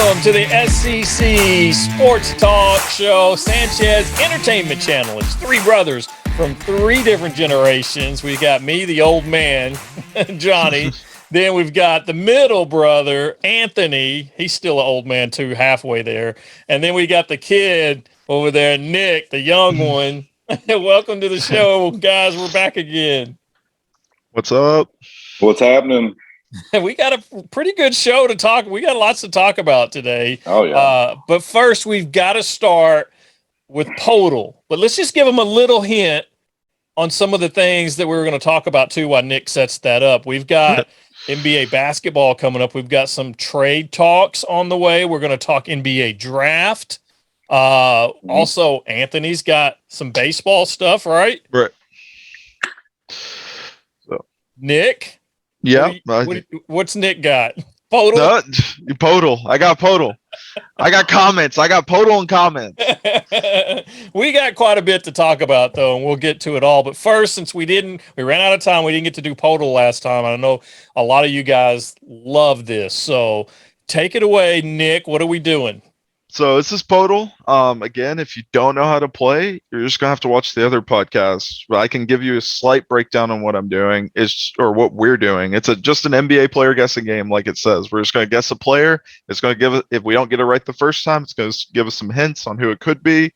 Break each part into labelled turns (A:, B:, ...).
A: Welcome to the SEC Sports Talk Show. Sanchez Entertainment Channel. It's three brothers from three different generations. We got me, the old man, Johnny. Then we've got the middle brother, Anthony. He's still an old man too, halfway there. And then we got the kid over there, Nick, the young one. Welcome to the show, guys. We're back again.
B: What's up?
C: What's happening?
A: We got a pretty good show to talk. We got lots to talk about today.
C: Oh, yeah.
A: But first, we've got to start with Podal. But let's just give them a little hint on some of the things that we were going to talk about, too, while Nick sets that up. We've got NBA basketball coming up. We've got some trade talks on the way. We're going to talk NBA draft. Also, Anthony's got some baseball stuff, right?
B: Right.
A: So, Nick?
B: Yeah.
A: What's Nick got? Podal?
B: No, Podal. I got Podal. I got comments. I got Podal and comments.
A: We got quite a bit to talk about, though, and we'll get to it all. But first, since we ran out of time, we didn't get to do Podal last time. I know a lot of you guys love this. So take it away, Nick. What are we doing?
B: So this is Podal. Again, if you don't know how to play, you're just gonna have to watch the other podcasts. But I can give you a slight breakdown on what I'm doing, or what we're doing. It's just an NBA player guessing game, like it says. We're just gonna guess a player. It's gonna give it. If we don't get it right the first time, it's gonna give us some hints on who it could be,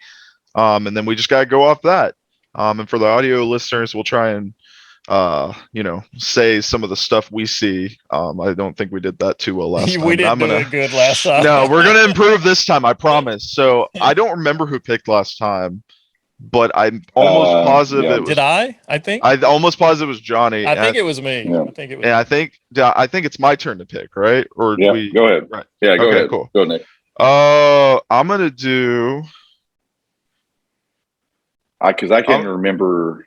B: and then we just gotta go off that. And for the audio listeners, we'll try and say some of the stuff we see. I don't think we did that too well last time.
A: We didn't do it good last time.
B: No, we're going to improve this time, I promise. So I don't remember who picked last time, but I'm almost positive it was.
A: Did I? I think.
B: I almost positive it was Johnny.
A: I think it was me.
B: Yeah. I think it's my turn to pick, right? Or
C: go ahead.
B: Right.
C: Yeah, go ahead.
B: Cool.
C: Go, Nick.
B: I'm going to do.
C: Because I can't remember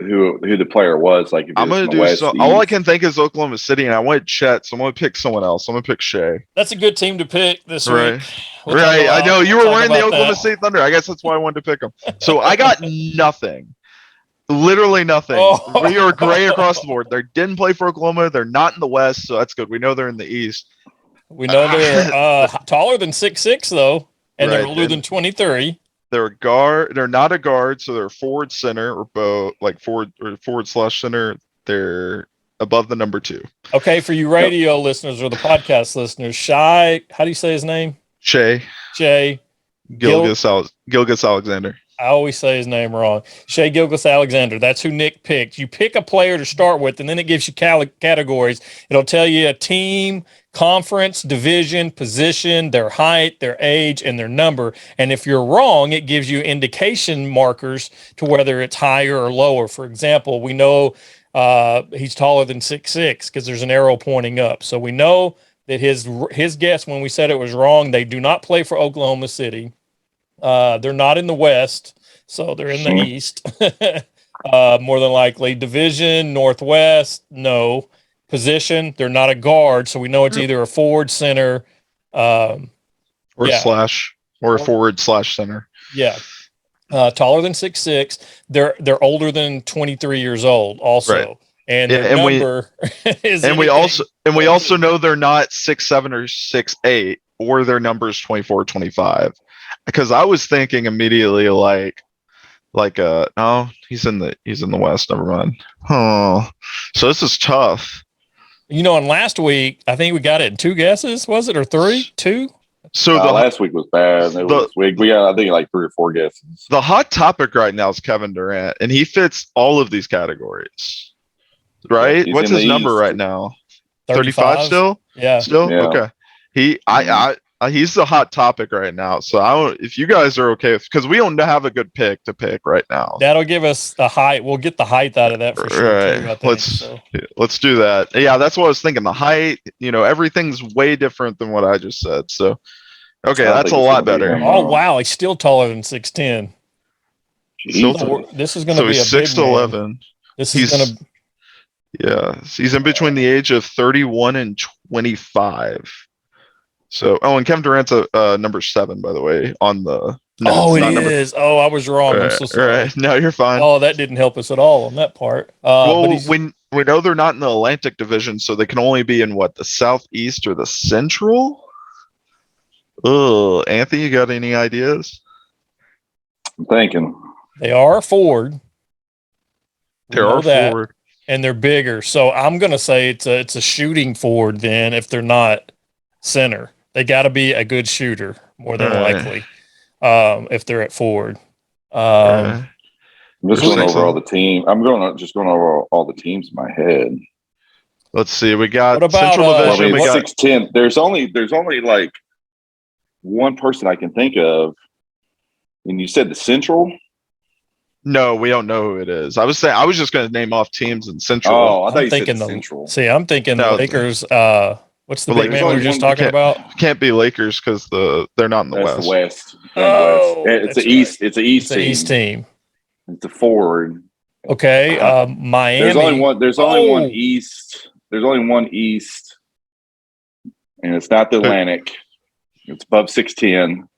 C: who the player was. Like, if
B: I'm going to do
C: West,
B: all I can think is Oklahoma City, and I went Chet, so I'm going to pick someone else. I'm going to pick Shea.
A: That's a good team to pick this week.
B: Right. I know you were wearing the Oklahoma City Thunder. I guess that's why I wanted to pick them. So I got nothing. Literally nothing.
A: Oh.
B: We are gray across the board. They didn't play for Oklahoma. They're not in the West, so that's good. We know they're in the East.
A: We know they're taller than 6'6", though, and they're older than 23.
B: They're a guard. They're not a guard, so they're a forward center or both, like forward / center. They're above the number 2.
A: Okay, for you radio listeners or the podcast listeners, Shai, how do you say his name?
B: Shea Gilgeous Alexander.
A: I always say his name wrong. Shai Gilgeous-Alexander. That's who Nick picked. You pick a player to start with, and then it gives you categories. It'll tell you a team, conference, division, position, their height, their age, and their number. And if you're wrong, it gives you indication markers to whether it's higher or lower. For example, we know he's taller than 6'6" because there's an arrow pointing up. So we know that his guess when we said it was wrong. They do not play for Oklahoma City. They're not in the West, so they're in the East. More than likely. Division, Northwest, no. Position, they're not a guard, so we know it's either a forward, center,
B: or a forward / center.
A: Yeah. Taller than 6'6". They're older than 23 years old also. Right. And their number is
B: we also know they're not 6'7" or 6'8", or their number is 24 or 25. Because I was thinking immediately no, he's in the West. Never mind. Oh, so this is tough.
A: And last week I think we got it in 2 guesses. Was it or 3? 2?
C: So last week was bad. This week we got I think 3 or 4 guesses.
B: The hot topic right now is Kevin Durant, and he fits all of these categories. Right? What's his number right now? 35 still?
A: Yeah.
B: Still?
C: Yeah.
B: Okay. He's the hot topic right now. So if you guys are okay because we don't have a good pick to pick right now.
A: That'll give us the height. We'll get the height out of that for sure.
B: Right. Let's do that. Yeah, that's what I was thinking. The height, everything's way different than what I just said. So okay, that's a lot better.
A: Oh wow, he's still taller than 6'10". This is going to be a
B: 6'11". He's in between the age of 31 and 25. So, and Kevin Durant's number 7, by the way, on the.
A: No, it is. I was wrong.
B: Right,
A: I'm so sorry.
B: Right. No, you're fine.
A: Oh, that didn't help us at all on that part.
B: We know they're not in the Atlantic Division, so they can only be in the Southeast or the Central. Oh, Anthony, you got any ideas?
C: I'm thinking.
A: They are forward. We
B: There
A: know
B: are
A: that,
B: forward.
A: and they're bigger. So I'm gonna say it's a shooting forward. Then if they're not center, they got to be a good shooter more than
B: All right.
A: likely. If they're at forward.
B: All right.
C: I'm just
B: We'll
C: going
B: see.
C: over all the team. I'm just going over all the teams in my head.
B: Let's see. We got
A: What about,
B: Central
C: Well, I
B: Division.
C: mean,
B: we got
C: 6'10". There's only like one person I can think of. And you said the Central?
B: no. We don't know who it is. I was just going to name off teams in Central.
C: Oh, I thought
A: I'm
C: you said
A: thinking
C: the Central.
A: I'm thinking
B: No.
A: Lakers. What's the
B: Well,
A: big
B: Lakers
A: man we were
C: only
A: just
C: one-
A: talking about?
B: Can't be Lakers because they're not in the
C: That's
B: West.
C: the West.
A: Oh,
C: It's
A: that's
C: the East.
A: right.
C: It's the East
A: It's an
C: team.
A: East team.
C: It's the forward.
A: Okay, Miami.
C: There's only one. There's only one
A: Oh.
C: East. There's only one East, and it's not the Atlantic. It's above 6'10".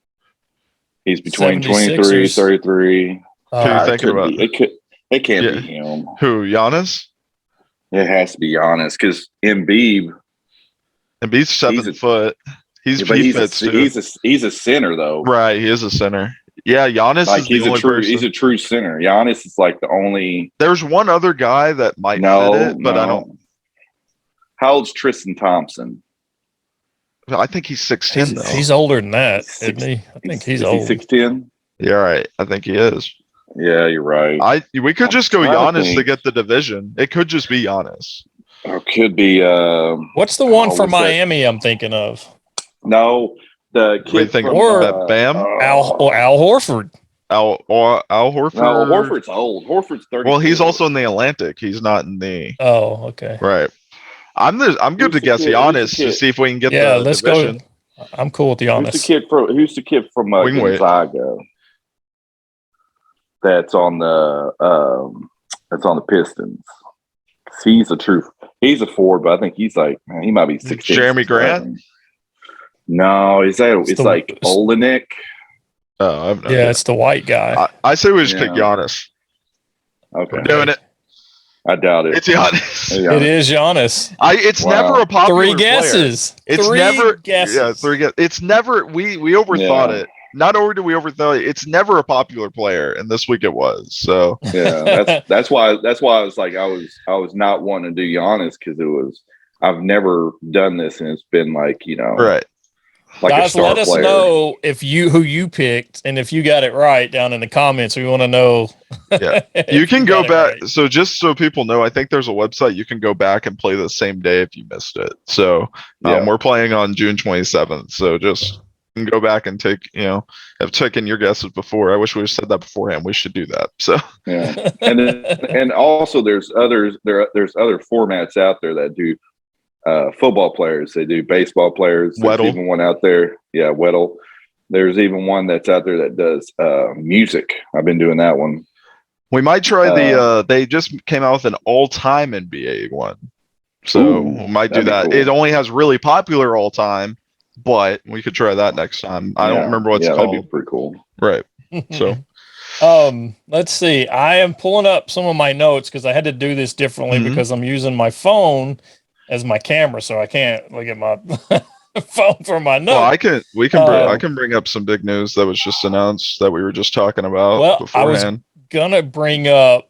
C: He's between 23,
A: 76ers.
C: 33.
B: Who are you thinking about?
C: It can't
B: Yeah.
C: be him.
B: Who? Giannis?
C: It has to be Giannis because Embiid.
B: And he's 7 foot. He's
C: a center though.
B: Right. He is a center. Yeah, Giannis
C: Like
B: is the only person.
C: He's a true center. Giannis is like the only.
B: There's one other guy that might fit it, but I don't.
C: How old's Tristan Thompson?
B: I think he's 6'10 though.
A: He's older than that,
C: He's
A: isn't he? I think he's
C: is
A: old.
C: He 6'10".
B: Yeah, right. I think he is.
C: Yeah, you're right.
B: We could just go
C: trying to
B: Giannis to
C: think.
B: get the division. It could just be Giannis.
C: Or could be.
A: What's the one from
C: what's that?
A: Miami I'm thinking of?
C: No, the
B: What do you
C: kid
B: think?
C: from
B: Bam?
A: Al Horford.
B: Al Horford.
C: No, Horford's old. Horford's 30.
B: Well, he's also in the Atlantic. He's not in the.
A: Oh, okay.
B: Right. I'm good to guess Giannis to see if we can get the
A: let's
B: division.
A: go. I'm cool with Giannis.
C: Who's the kid from
B: We can wait.
C: Gonzaga? That's on the Pistons. He's a forward, but I think he's like, man, he might be 16.
B: Jeremy Grant?
C: No, it's like Olenek.
B: Oh, I've no
A: it's the white guy.
B: I say we just pick Giannis.
C: Okay.
B: We're doing it.
C: I doubt it.
B: It's Giannis.
A: It is Giannis.
B: It's never a popular
A: Three guesses.
B: Player. It's
A: three
B: never
A: guesses.
B: Yeah, 3 guesses. It's never we overthought it. Not only do we overthought it, it's never a popular player, and this week it was. So
C: yeah, that's why I was like I was not wanting to do Giannis because I've never done this, and it's been like
B: right.
C: Like
A: guys, let us know who you picked, and if you got it right down in the comments. We want to know.
B: Yeah, you can go back.
A: Right.
B: So just so people know, I think there's a website you can go back and play the same day if you missed it. So we're playing on June 27th. So just go back and take, have taken your guesses before. I wish we said that beforehand. We should do that. So
C: yeah, and also there's other formats out there that do. Football players, they do baseball players. There's
B: Weddle.
C: Even one out there, Weddle. There's even one that's out there that does music. I've been doing that one.
B: We might try they just came out with an all-time NBA one, so we might do that. Cool. It only has really popular all-time, but we could try that next time. I don't remember what it's called.
C: That'd be pretty cool,
B: right? So.
A: Let's see. I am pulling up some of my notes because I had to do this differently because I'm using my phone as my camera, so I can't look at my phone for my notes.
B: Well, I can bring up some big news that was just announced that we were just talking about beforehand.
A: I was gonna bring up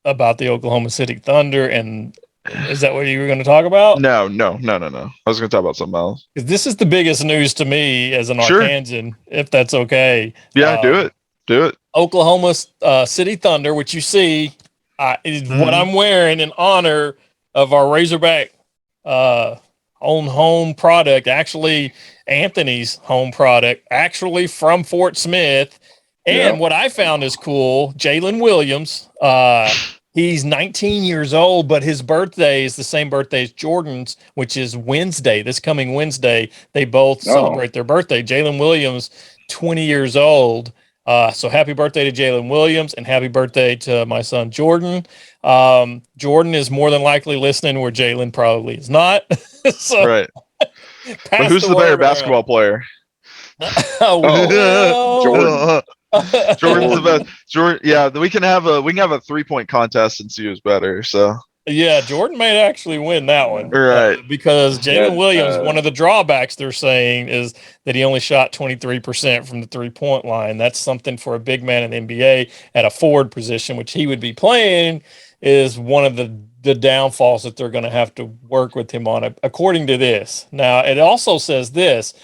A: about the Oklahoma City Thunder, and is that what you were going to talk about?
B: No. I was going to talk about something else.
A: Because this is the biggest news to me as an Arkansan, if that's okay.
B: Yeah, do it.
A: Oklahoma City Thunder, which you see, is what I'm wearing in honor of our Razorback own home product, actually Anthony's home product, actually from Fort Smith. And what I found is cool, Jaylin Williams, he's 19 years old, but his birthday is the same birthday as Jordan's, which is Wednesday, this coming Wednesday. They both celebrate their birthday. Jaylin Williams, 20 years old. So happy birthday to Jaylin Williams and happy birthday to my son, Jordan. Jordan is more than likely listening where Jaylin probably is not. So
B: right. But who's the better basketball player?
C: Jordan.
B: Jordan's the best. Jordan, yeah, we can have a 3-point contest and see who's better. So
A: Yeah, Jordan may actually win that one.
B: Right.
A: Because Jaylin
C: Yeah,
A: Williams, one of the drawbacks they're saying is that he only shot 23% from the 3-point line. That's something for a big man in the NBA at a forward position, which he would be playing, is one of the downfalls that they're going to have to work with him on, according to this. Now, it also says this.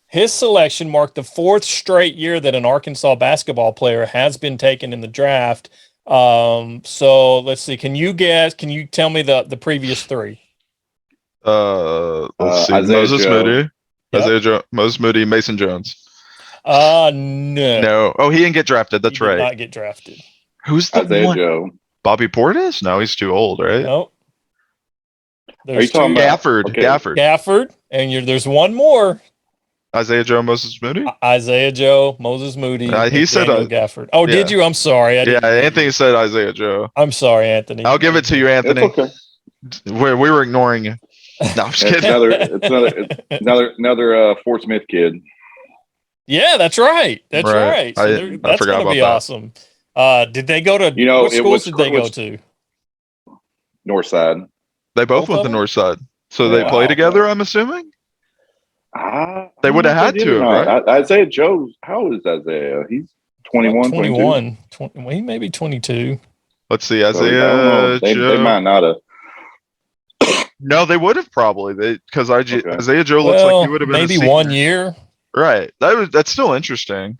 A: His selection marked the 4th straight year that an Arkansas basketball player has been taken in the draft. So let's see. Can you tell me the previous 3?
B: Let's see.
C: Isaiah
B: Moses
C: Joe.
B: Moody.
A: Yep.
B: Moses Moody, Mason Jones.
A: No.
B: No. Oh, he didn't get drafted. That's
A: He did
B: right.
A: not get drafted.
B: Who's the
C: Isaiah
B: one?
C: Joe.
B: Bobby Portis? No, he's too old, right?
A: Nope.
C: Are you talking about
B: Gafford?
C: Okay.
A: Gafford, and there's one more.
B: Isaiah Joe, Moses Moody.
A: Isaiah Joe, Moses Moody,
B: He said
A: Daniel Gafford. Oh,
B: yeah.
A: did you? I'm sorry. I didn't.
B: Anthony said Isaiah Joe.
A: I'm sorry, Anthony.
B: I'll give it to you, Anthony.
C: It's okay.
B: We were ignoring you. No, I'm just kidding.
C: It's another Fort Smith kid.
A: Yeah, that's right. That's right. So
B: I
A: that's
B: forgot
A: going to be
B: about
A: awesome. Did they go to? What schools did they go to?
C: North side.
B: They both
A: Both
B: went
A: of
B: to
A: them?
B: Northside. So they
A: Wow.
B: play together, I'm assuming? They would have had to, right?
C: Isaiah Joe, how old is Isaiah? He's 21,
A: 21. 20, well, he may be 22.
B: Let's see.
C: So,
B: Isaiah
C: they
B: Joe.
C: might not have.
B: No, they would have probably. Because
C: Okay.
B: Isaiah Joe looks like he would have been
A: maybe
B: a senior.
A: 1 year.
B: Right. That's still interesting.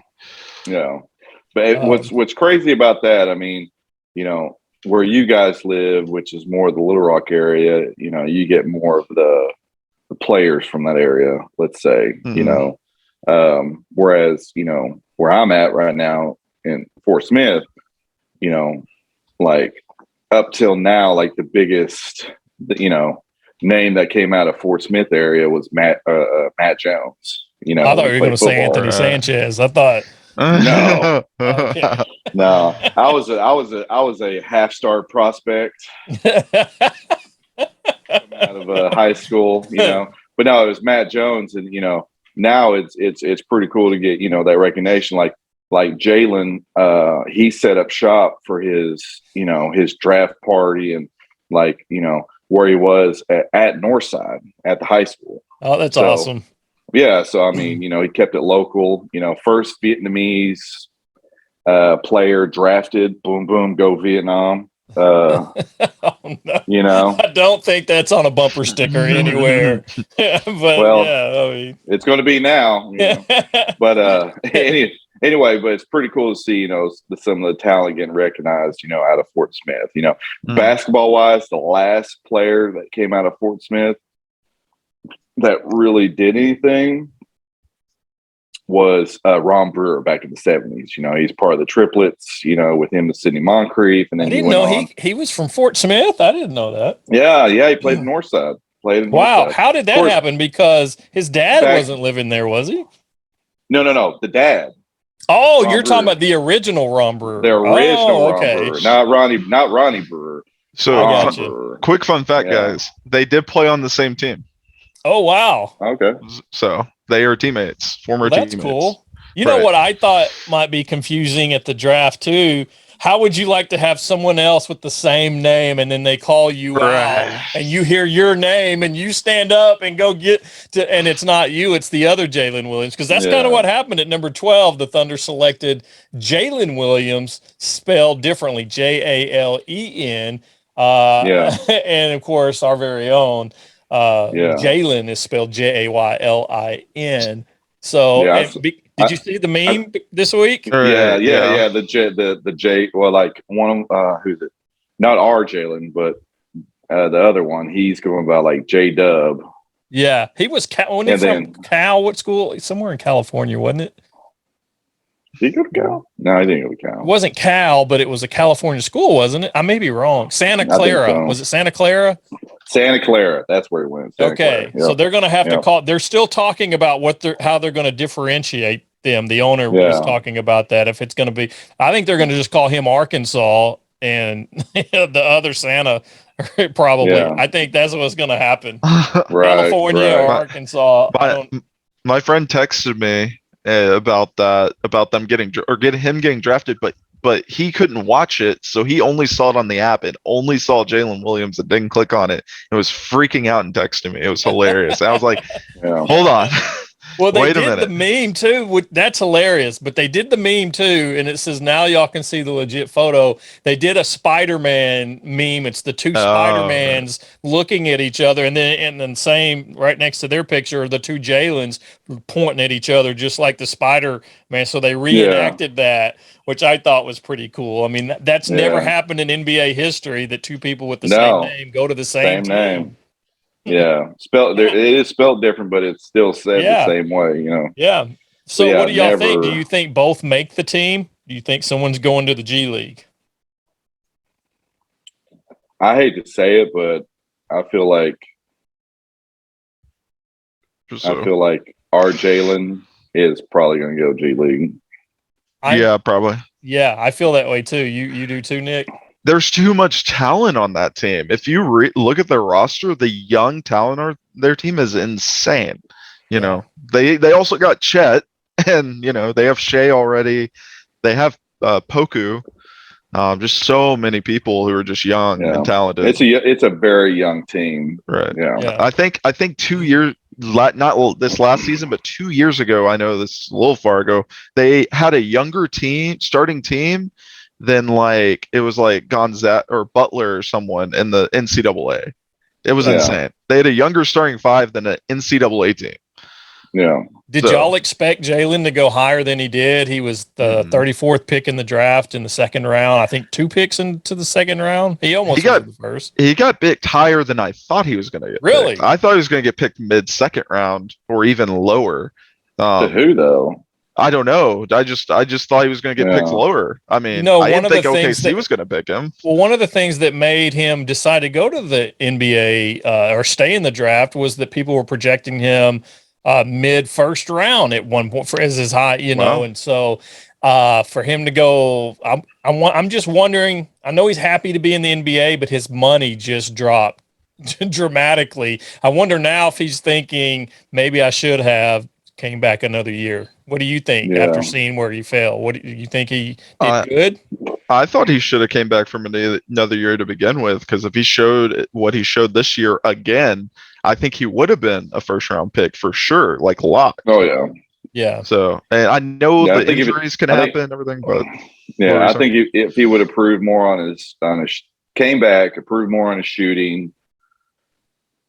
C: Yeah. But what's crazy about that, I mean, where you guys live, which is more the Little Rock area, you get more of the players from that area, let's say, whereas, where I'm at right now in Fort Smith, like up till now, like the biggest, name that came out of Fort Smith area was Matt Jones.
A: I thought you were going to say Anthony Sanchez. I thought.
C: No.
A: Okay.
C: No, I was a half-star prospect coming out of high school, But no, it was Matt Jones, and now it's pretty cool to get that recognition. Like Jaylin, he set up shop for his his draft party and where he was at Northside at the high school.
A: Oh, that's awesome.
C: Yeah, so I mean, he kept it local. First Vietnamese player drafted. Boom, boom, go Vietnam.
A: Oh, no. I don't think that's on a bumper sticker anywhere. But
C: well,
A: yeah, I mean.
C: It's going to be now. But anyway, but it's pretty cool to see some of the talent getting recognized. Out of Fort Smith. Basketball wise, the last player that came out of Fort Smith that really did anything was Ron Brewer back in the 70s. He's part of the triplets, with him and Sidney Moncrief. And then
A: I didn't know he was from Fort Smith. I didn't know that.
C: Yeah, he played Northside.
A: Wow, how did that happen? Because his dad wasn't living there, was he?
C: No, the dad.
A: Oh, you're talking about the original Ron Brewer.
C: The original Ron Brewer, not Ronnie Brewer.
B: So, quick fun fact, guys. They did play on the same team.
A: Oh, wow.
C: Okay.
B: So they are teammates, former teammates.
A: That's cool. You know what I thought might be confusing at the draft too? How would you like to have someone else with the same name and then they call you out and you hear your name and you stand up and go and it's not you, it's the other Jaylin Williams? Because that's kind of what happened at number 12. The Thunder selected Jaylin Williams, spelled differently, Jalen. And of course, our very own Jaylin is spelled Jaylin. So did you see the meme this week?
C: Yeah. The J. Well, like one of who's it? Not our Jaylin, but the other one. He's going by like J Dub.
A: Yeah, he was from Cal. What school? Somewhere in California, wasn't it?
C: Did he go to Cal? No, he didn't go to Cal.
A: It wasn't Cal, but it was a California school, wasn't it? I may be wrong. Santa Clara. So. Was it Santa Clara?
C: Santa Clara. That's where he went.
A: Okay. Yep. So they're going to have to call. They're still talking about how they're going to differentiate them. The owner was talking about that. If it's going to be, I think they're going to just call him Arkansas and the other Santa probably. Yeah. I think that's what's going to happen. California or Arkansas.
B: My friend texted me about that, about them getting him getting drafted, but but he couldn't watch it, so he only saw it on the app and only saw Jaylin Williams and didn't click on it and was freaking out and texting me. It was hilarious. I was like,
C: Yeah.
B: hold on.
A: Well, they
B: Wait a
A: did the
B: minute.
A: meme too. That's hilarious. But they did the meme too, and it says now y'all can see the legit photo. They did a Spider-Man meme. It's the two
B: Oh, right.
A: Spider-Mans looking at each other, and then same right next to their picture are the two Jaylens pointing at each other, just like the Spider-Man. So they
C: Yeah.
A: reenacted that, which I thought was pretty cool. I mean, that's never
C: Yeah.
A: happened in NBA history that two people with the same
C: No.
A: name go to the same
C: Same
A: team.
C: name. Yeah. Spelled there. It is spelled different, but it's still said the
A: Yeah.
C: same way. You know.
A: Yeah.
C: But
A: So what
C: yeah,
A: do y'all think? Do
C: never.
A: you think both make the team? Do you think someone's going to the G League?
C: I hate to say it, but I feel like
B: So,
C: our Jalen is probably going to go G League.
B: yeah, probably.
A: Yeah, I feel that way too. You do too, Nick?
B: There's too much talent on that team. If you look at their roster, the young talent on their team is insane. You
A: Yeah.
B: know, they also got Chet, and you know they have Shea already. They have Poku. Just so many people who are just young
C: Yeah.
B: and talented.
C: It's a very young team.
B: Right.
C: Yeah.
A: Yeah.
B: I think 2 years, not this last season, but 2 years ago, I know this a little far ago, they had a younger team, starting team, than like it was like Gonzaga or Butler or someone in the NCAA. It was
C: Yeah.
B: insane. They had a younger starting five than an NCAA team.
C: Yeah.
A: Did y'all expect Jaylin to go higher than he did? He was the 34th pick in the draft in the second round. I think 2 picks into the second round. He almost was in the first.
B: He got picked higher than I thought he was going to get.
A: Really?
B: Picked. I thought he was going to get picked mid-second round or even lower.
C: To who though?
B: I don't know. I just thought he was going to get picked lower. I mean, I didn't think OKC was going to pick him.
A: Well, one of the things that made him decide to go to the NBA or stay in the draft was that people were projecting him mid first round at one point for as his high, you know, and so for him to go, I'm just wondering. I know he's happy to be in the NBA, but his money just dropped dramatically. I wonder now if he's thinking maybe I should have came back another year. What do you think after seeing where he fell? What do you think he did good?
B: I thought he should have came back from another year to begin with, because if he showed what he showed this year again, I think he would have been a first round pick for sure, like locked.
C: Oh yeah,
B: yeah. So, and I know the injuries can happen and everything, but
C: yeah, I think if he would have proved more on his came back, improved more on his shooting,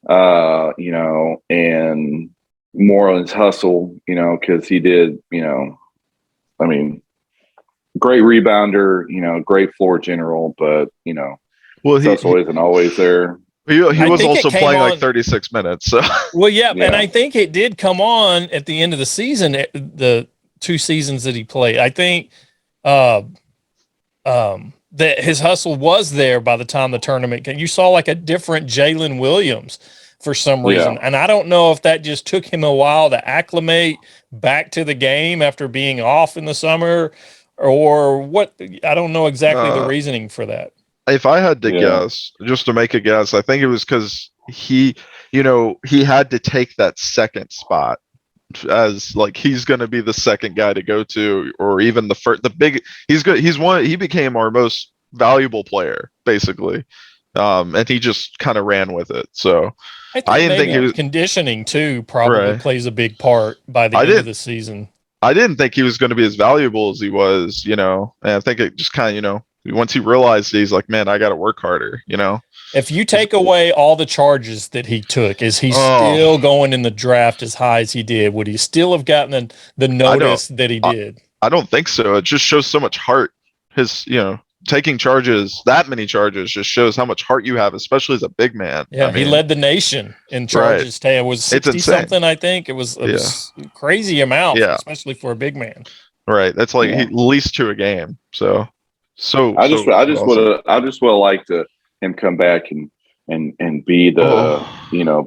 C: you know, and more on his hustle, you know, because he did, you know, I mean, great rebounder, you know, great floor general, but you know, hustle isn't always there.
B: He was also playing like 36 minutes. So
A: well, yeah, and I think it did come on at the end of the season, the 2 seasons that he played. I think that his hustle was there by the time the tournament came. You saw like a different Jaylin Williams for some reason. And I don't know if that just took him a while to acclimate back to the game after being off in the summer or what. I don't know exactly the reasoning for that.
B: If I had to guess, just to make a guess, I think it was because he had to take that second spot as like he's going to be the second guy to go to, or even the first, the big. He became our most valuable player basically, and he just kind of ran with it. So
A: I didn't think he was conditioning too. Probably plays a big part by the end of the season.
B: I didn't think he was going to be as valuable as he was, you know, and I think it just kind of, you know, once he realized he's like, man, I got to work harder, you know.
A: If you take away all the charges that he took, is he still going in the draft as high as he did? Would he still have gotten the notice that he did?
B: I don't think so. It just shows so much heart. His, you know, taking charges, that many charges, just shows how much heart you have, especially as a big man.
A: Yeah, he led the nation in charges. Right. It was 60 something, I think. It was a crazy amount, especially for a big man.
B: Right. That's like at least 2 a game. So
C: I just would have liked to him come back and be the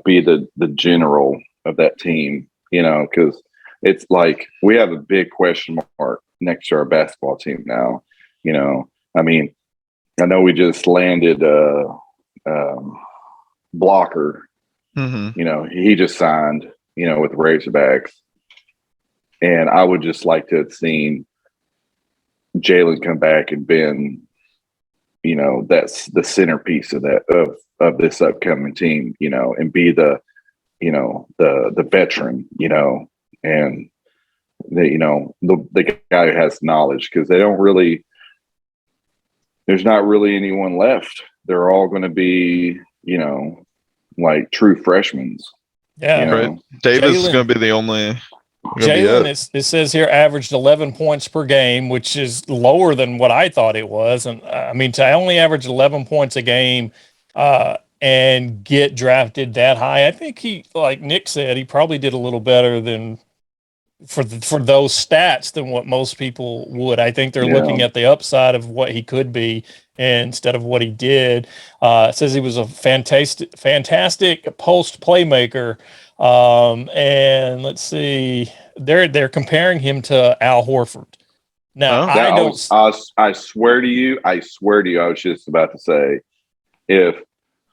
C: be the general of that team, you know, because it's like we have a big question mark next to our basketball team now. You know, I mean, I know we just landed Blocker.
B: Mm-hmm.
C: You know, he just signed, you know, with Razorbacks, and I would just like to have seen Jaylin come back and been, that's the centerpiece of of this upcoming team, and be the, the veteran, and the guy who has knowledge, because there's not really anyone left. They're all going to be, like true freshmen.
A: Yeah.
B: Right. Davis is going to be the only.
A: Jaylin, it says here, averaged 11 points per game, which is lower than what I thought it was. And I mean, to only average 11 points a game and get drafted that high, I think he, like Nick said, he probably did a little better than for those stats than what most people would. I think they're looking at the upside of what he could be instead of what he did. It says he was a fantastic post playmaker. And let's see, they're comparing him to Al Horford. Now,
C: I swear to you, I was just about to say, if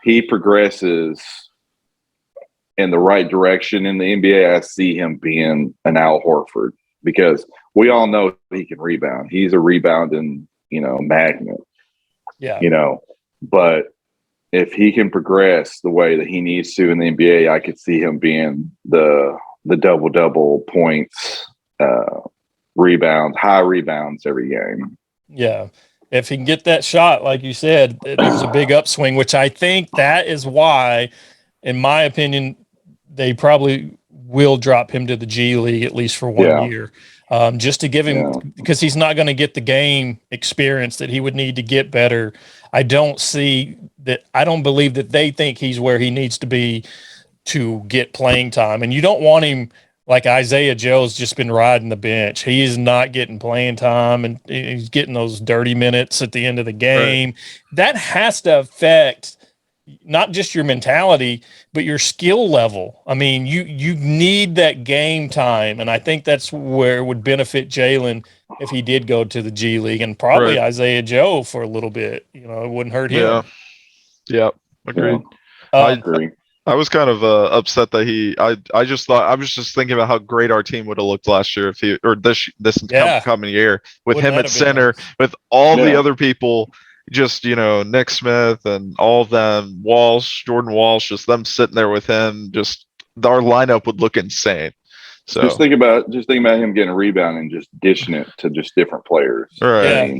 C: he progresses in the right direction in the NBA, I see him being an Al Horford, because we all know he can rebound. He's a rebounding, magnet.
A: Yeah.
C: But if he can progress the way that he needs to in the NBA, I could see him being the double points, rebounds, high rebounds every game.
A: Yeah. If he can get that shot, like you said, there's a big upswing, which I think that is why, in my opinion, they probably will drop him to the G League at least for 1 year, just to give him, because he's not going to get the game experience that he would need to get better. I don't believe that they think he's where he needs to be to get playing time. And you don't want him like Isaiah Joe's just been riding the bench. He is not getting playing time, and he's getting those dirty minutes at the end of the game. Right. That has to affect not just your mentality, but your skill level. I mean, you need that game time, and I think that's where it would benefit Jaylin if he did go to the G League, and probably Isaiah Joe for a little bit. It wouldn't hurt him.
B: Yeah, agreed.
C: I agree.
B: I was kind of upset that I just thought, I was just thinking about how great our team would have looked last year this coming year with him at center, with all the other people. Just, Nick Smith and all of them, Jordan Walsh, just them sitting there with him, just our lineup would look insane. So
C: just think about him getting a rebound and just dishing it to just different players.
B: Right.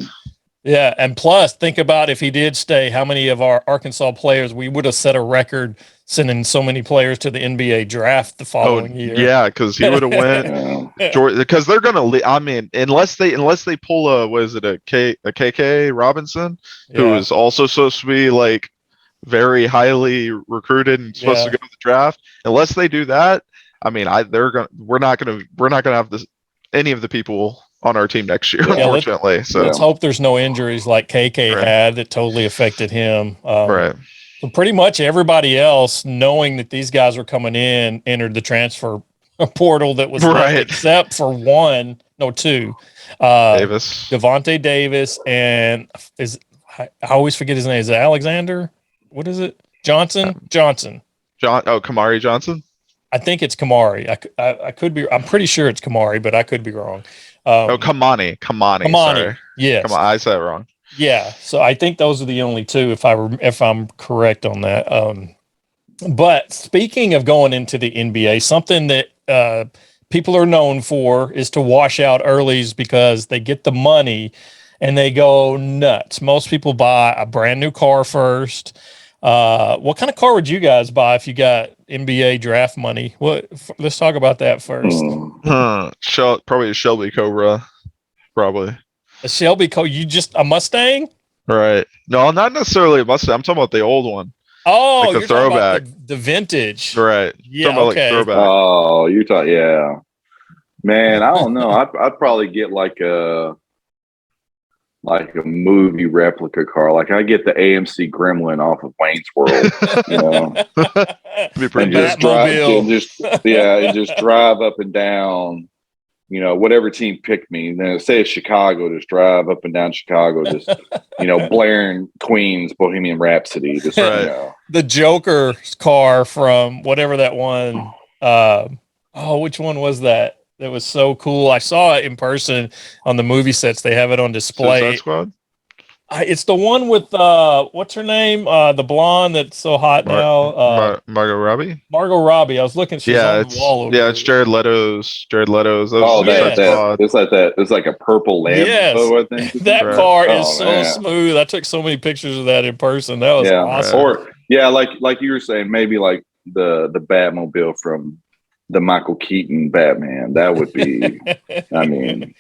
A: Yeah. And plus, think about if he did stay, how many of our Arkansas players, we would have set a record sending so many players to the NBA draft the following year.
B: Yeah, because he would have went because they're gonna. I mean, unless they pull a KK Robinson, who is also supposed to be like very highly recruited and supposed to go to the draft. Unless they do that, I mean, we're not gonna have any of the people on our team next year, unfortunately.
A: Let's hope there's no injuries like KK had that totally affected him.
B: Right.
A: So pretty much everybody else, knowing that these guys were coming in, entered the transfer portal that was left, except for two.
B: Davis.
A: Devontae Davis, and I always forget his name. Is it Alexander? What is it? Johnson?
B: Kamari Johnson?
A: I think it's Kamari. I could be. I'm pretty sure it's Kamari, but I could be wrong.
B: Kamani. Sorry.
A: Yes.
B: Come on, I said it wrong.
A: Yeah, so I think those are the only two, if I'm correct on that. But speaking of going into the NBA, something that people are known for is to wash out earlys because they get the money and they go nuts. Most people buy a brand new car first. What kind of car would you guys buy if you got NBA draft money? Let's talk about that first.
B: Probably a Shelby Cobra. Probably.
A: A Shelby a Mustang?
B: Right. No, not necessarily a Mustang. I'm talking about the old one.
A: Oh,
B: like the throwback.
A: The vintage.
B: Right.
A: Yeah,
B: okay. Like throwback.
C: Oh, you're talking, yeah. Man, I don't know. I'd probably get like a movie replica car. Like I get the AMC Gremlin off of Wayne's World.
B: Be pretty
C: and just drive up and down. Whatever team picked me. Then say it's Chicago, just drive up and down Chicago, just blaring Queen's Bohemian Rhapsody. Just
A: the Joker's car from whatever that one. Which one was that? That was so cool. I saw it in person on the movie sets. They have it on display.
B: Suicide Squad?
A: It's the one with what's her name? The blonde that's so hot now.
B: Margot Robbie?
A: Margot Robbie. I was looking. She's
B: Yeah,
A: on the wall over
B: it's Jared Leto's. Jared Leto's. That was
C: Oh,
A: Yeah.
B: Suicide Squad.
C: it's like that. It's like a purple Lambo,
A: Yes,
C: I think.
A: that
B: Right.
A: car
C: Oh,
A: is so
C: man.
A: smooth. I took so many pictures of that in person. That was
C: Yeah,
A: awesome.
C: or yeah, like you were saying, maybe like the Batmobile from the Michael Keaton Batman. That would be. I mean,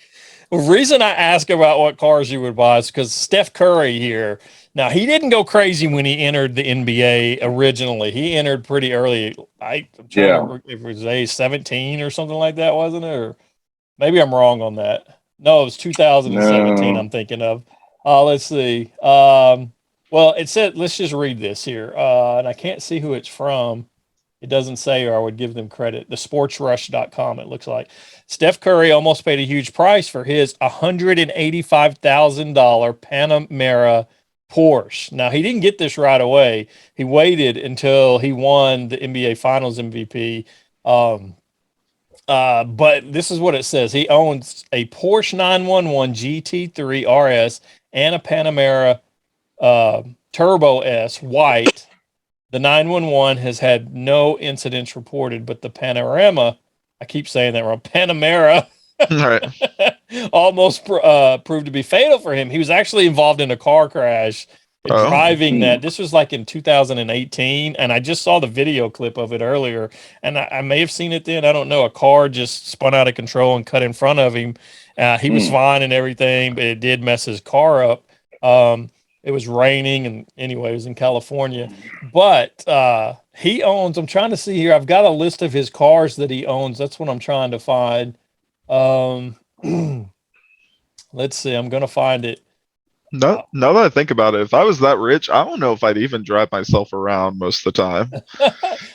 A: The reason I ask about what cars you would buy is because Steph Curry here. Now he didn't go crazy when he entered the NBA originally. He entered pretty early. I'm trying to remember if it was age 17 or something like that, wasn't it? Or maybe I'm wrong on that. No, it was 2017.
C: No.
A: I'm thinking of. Let's see. Well, it said. Let's just read this here. And I can't see who it's from. It doesn't say, or I would give them credit. The sportsrush.com, it looks like. Steph Curry almost paid a huge price for his $185,000 Panamera Porsche. Now, he didn't get this right away. He waited until he won the NBA Finals MVP. But this is what it says. He owns a Porsche 911 GT3 RS and a Panamera Turbo S white. The 911 has had no incidents reported, but the Panorama, I keep saying that wrong, Panamera,
B: Right.
A: almost proved to be fatal for him. He was actually involved in a car crash driving that. This was like in 2018, and I just saw the video clip of it earlier, and I may have seen it then. I don't know. A car just spun out of control and cut in front of him. He was fine and everything, but it did mess his car up. It was raining, and anyway, it was in California. But he owns, I'm trying to see here, I've got a list of his cars that he owns. That's what I'm trying to find. Let's see, I'm going to find it.
B: No, now that I think about it, if I was that rich, I don't know if I'd even drive myself around most of the time.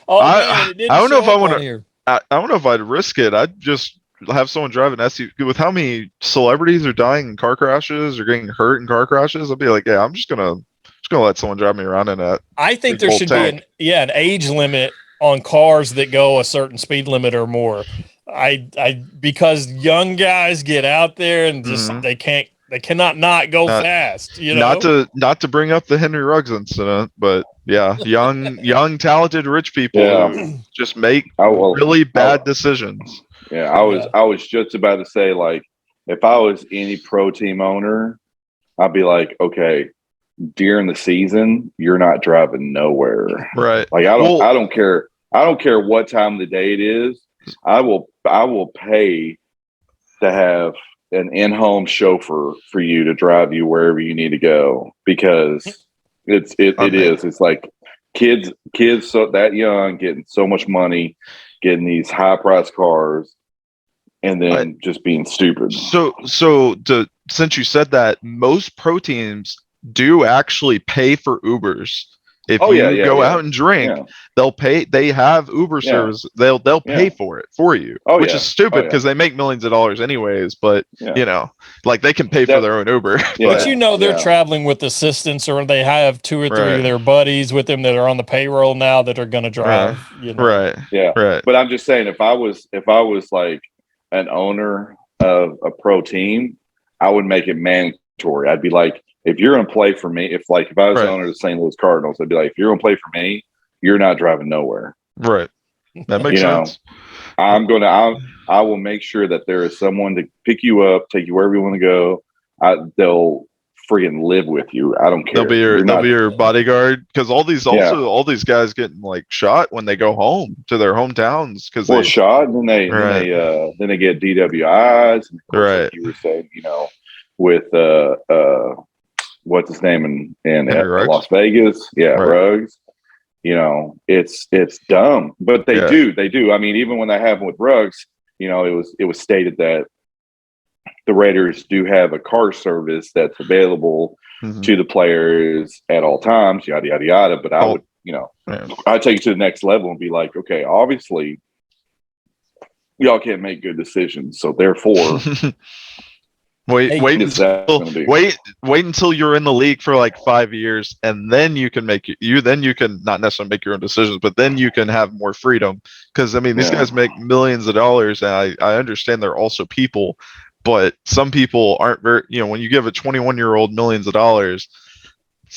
B: I don't know if I want to. I don't know if I'd risk it. I'd just have someone drive an SUV. With how many celebrities are dying in car crashes or getting hurt in car crashes, I'd be like, yeah, I'm just gonna let someone drive me around in that.
A: I think there should be an age limit on cars that go a certain speed limit or more. Because young guys get out there and just they cannot not go fast. You know,
B: not to bring up the Henry Ruggs incident, but yeah, young talented rich people who just make really bad decisions.
C: Yeah, I was just about to say, like, if I was any pro team owner, I'd be like, okay, during the season, you're not driving nowhere.
B: Right.
C: Like I don't care what time of the day it is. I will pay to have an in-home chauffeur for you to drive you wherever you need to go, because it is. It's like kids so that young getting so much money, getting these high-priced cars, and then just being stupid.
B: So since you said that, most pro teams do actually pay for Ubers. If you go out and drink, they'll pay. They have Uber service. They'll pay for it for you, which is stupid because they make millions of dollars anyways. But you know, like they can pay for their own Uber.
A: But you know, they're traveling with assistants, or they have 2 or 3 of their buddies with them that are on the payroll now that are going to drive. You know?
B: Right.
C: But I'm just saying, if I was like an owner of a pro team, I would make it mandatory. I'd be like, if you're going to play for me, if I was the owner of the St. Louis Cardinals, I'd be like, if you're going to play for me, you're not driving nowhere.
B: Right. That makes sense.
C: I will make sure that there is someone to pick you up, take you wherever you want to go. They'll friggin' live with you. I don't care.
B: They'll be your bodyguard, because all these guys getting like shot when they go home to their hometowns because they
C: shot, and then they get DWIs. And like you were saying, you know, with what's his name in Las Vegas? Ruggs. You know, it's dumb, but they do. I mean, even when that happened with Ruggs, you know, it was stated that the Raiders do have a car service that's available to the players at all times, yada, yada, yada. But I would, you know, I'd take it to the next level and be like, okay, obviously y'all can't make good decisions. So therefore,
B: Wait,
A: Hey,
B: wait
C: Is that
B: until
C: gonna be?
B: wait until you're in the league for like 5 years, and then you can make then you can not necessarily make your own decisions, but then you can have more freedom. Because I mean, these
C: Yeah.
B: guys make millions of dollars, and I understand they're also people, but some people aren't very. When you give a 21-year-old millions of dollars,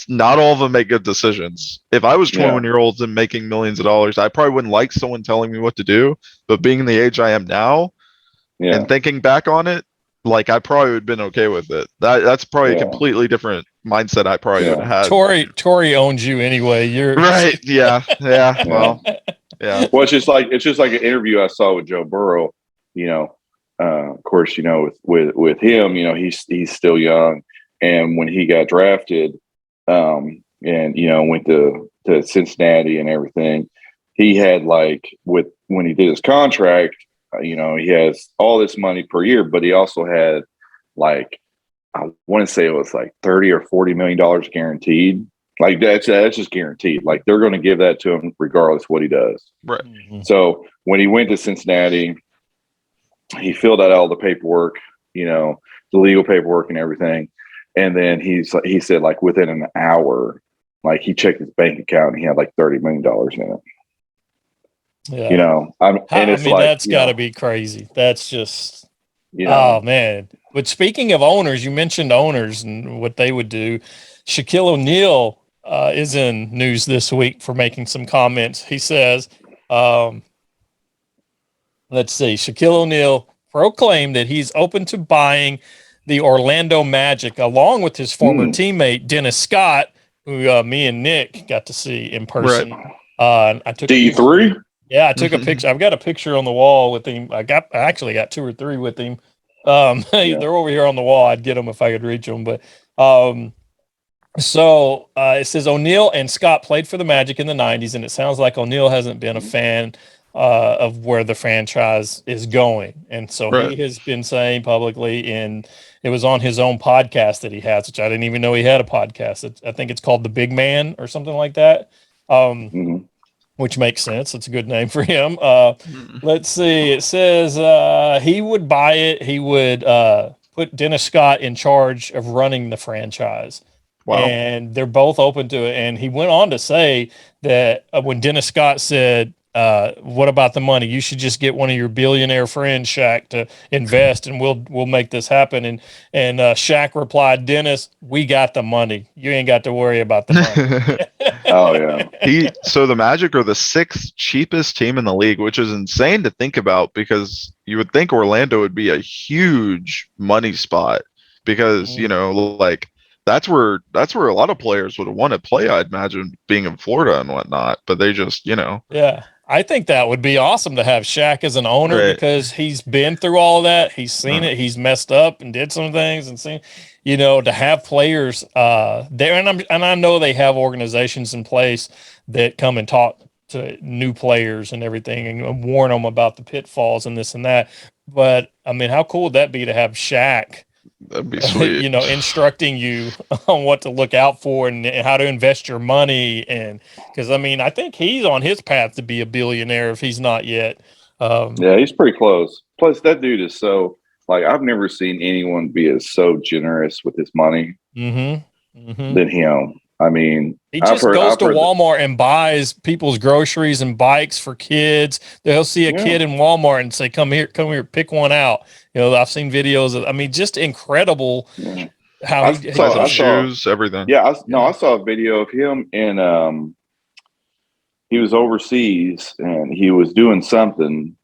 B: not all of them make good decisions. If I was
C: Yeah.
B: 21-year-olds and making millions of dollars, I probably wouldn't like someone telling me what to do. But being the age I am now,
C: Yeah.
B: and thinking back on it, like I probably would have been okay with it. That's probably a
C: Yeah.
B: completely different mindset I probably would
C: Yeah.
B: have had.
A: Tori owns you anyway. You're
B: Right. Yeah. Yeah.
C: Yeah.
B: Well, yeah.
C: Well, it's just like an interview I saw with Joe Burrow. Of course, with him, he's still young, and when he got drafted, and went to Cincinnati and everything, he had when he did his contract, he has all this money per year, but he also had I want to say it was like $30 or $40 million guaranteed. Like that's just guaranteed. Like they're going to give that to him regardless what he does.
B: Right.
C: So when he went to Cincinnati, he filled out all the paperwork, the legal paperwork and everything. And then he said like within an hour, like he checked his bank account and he had like $30 million in it.
A: Yeah.
C: And it's
A: that's got to be crazy. That's just,
C: oh
A: man. But speaking of owners, you mentioned owners and what they would do. Shaquille O'Neal is in news this week for making some comments. He says, let's see, Shaquille O'Neal proclaimed that he's open to buying the Orlando Magic along with his former teammate, Dennis Scott, who me and Nick got to see in person.
B: Right.
A: I took
C: D3.
A: Yeah, I took a picture. I've got a picture on the wall with him. I actually got 2 or 3 with him. They're over here on the wall. I'd get them if I could reach them. But it says O'Neal and Scott played for the Magic in the 90s, and it sounds like O'Neal hasn't been a fan of where the franchise is going. And so he has been saying publicly, and it was on his own podcast that he has, which I didn't even know he had a podcast. I think it's called The Big Man or something like that. Which makes sense. It's a good name for him. Let's see. It says he would buy it. He would put Dennis Scott in charge of running the franchise.
B: Wow.
A: And they're both open to it. And he went on to say that when Dennis Scott said, what about the money? You should just get one of your billionaire friends, Shaq, to invest, and we'll make this happen. And Shaq replied, Dennis, we got the money. You ain't got to worry about the money.
C: Oh yeah.
B: So the Magic are the 6th cheapest team in the league, which is insane to think about because you would think Orlando would be a huge money spot because like that's where a lot of players would want to play. I'd imagine being in Florida and whatnot, but they just
A: Yeah. I think that would be awesome to have Shaq as an owner because he's been through all of that. He's seen it. He's messed up and did some things and seen, to have players there. And I know they have organizations in place that come and talk to new players and everything and warn them about the pitfalls and this and that. But I mean, how cool would that be to have Shaq?
B: That'd be sweet.
A: Instructing you on what to look out for and how to invest your money. And because I think he's on his path to be a billionaire if he's not yet.
C: Yeah, he's pretty close. Plus, that dude is so I've never seen anyone be so generous with his money than him. I mean,
A: he just goes to Walmart and buys people's groceries and bikes for kids. They'll see a kid in Walmart and say, come here, pick one out. I've seen videos of, just incredible how
B: he saw shoes, everything.
C: Yeah. I saw a video of him and he was overseas and he was doing something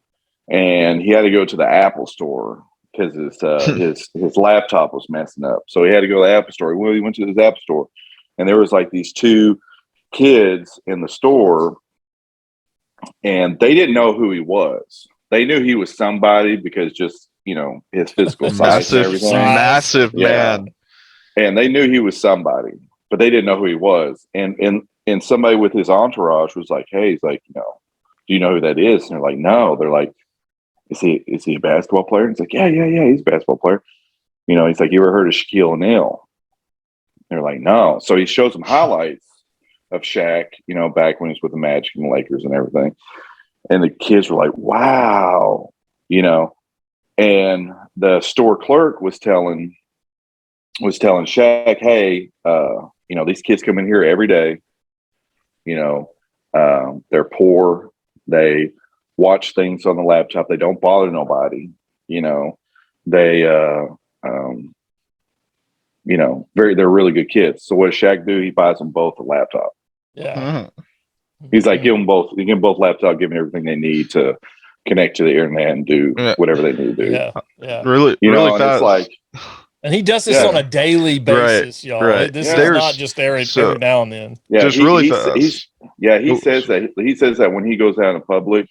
C: and he had to go to the Apple store because his laptop was messing up. So he had to go to the Apple store. Well, he went to his Apple store. And there was like these 2 kids in the store and they didn't know who he was. They knew he was somebody because just, his physical size and everything.
B: Massive man.
C: And they knew he was somebody, but they didn't know who he was. And somebody with his entourage was like, hey, he's like, do you know who that is? And they're like, no. They're like, is he a basketball player? And he's like, yeah, he's a basketball player. He's like, you ever heard of Shaquille O'Neal? They're like, no. So he shows them highlights of Shaq, back when he was with the Magic and the Lakers and everything. And the kids were like, wow, And the store clerk was telling was telling Shaq, hey, these kids come in here every day. They're poor. They watch things on the laptop. They don't bother nobody. They're really good kids. So what does Shaq do? He buys them both a laptop.
A: Yeah.
C: He's like, give them both laptop, give them everything they need to connect to the internet and do whatever they need to do.
A: Yeah.
B: Really fast.
C: It's like,
A: and he does this on a daily basis, y'all.
B: Right.
A: This is not just every now and then.
C: Yeah,
B: just really fast.
C: He says that when he goes out in public,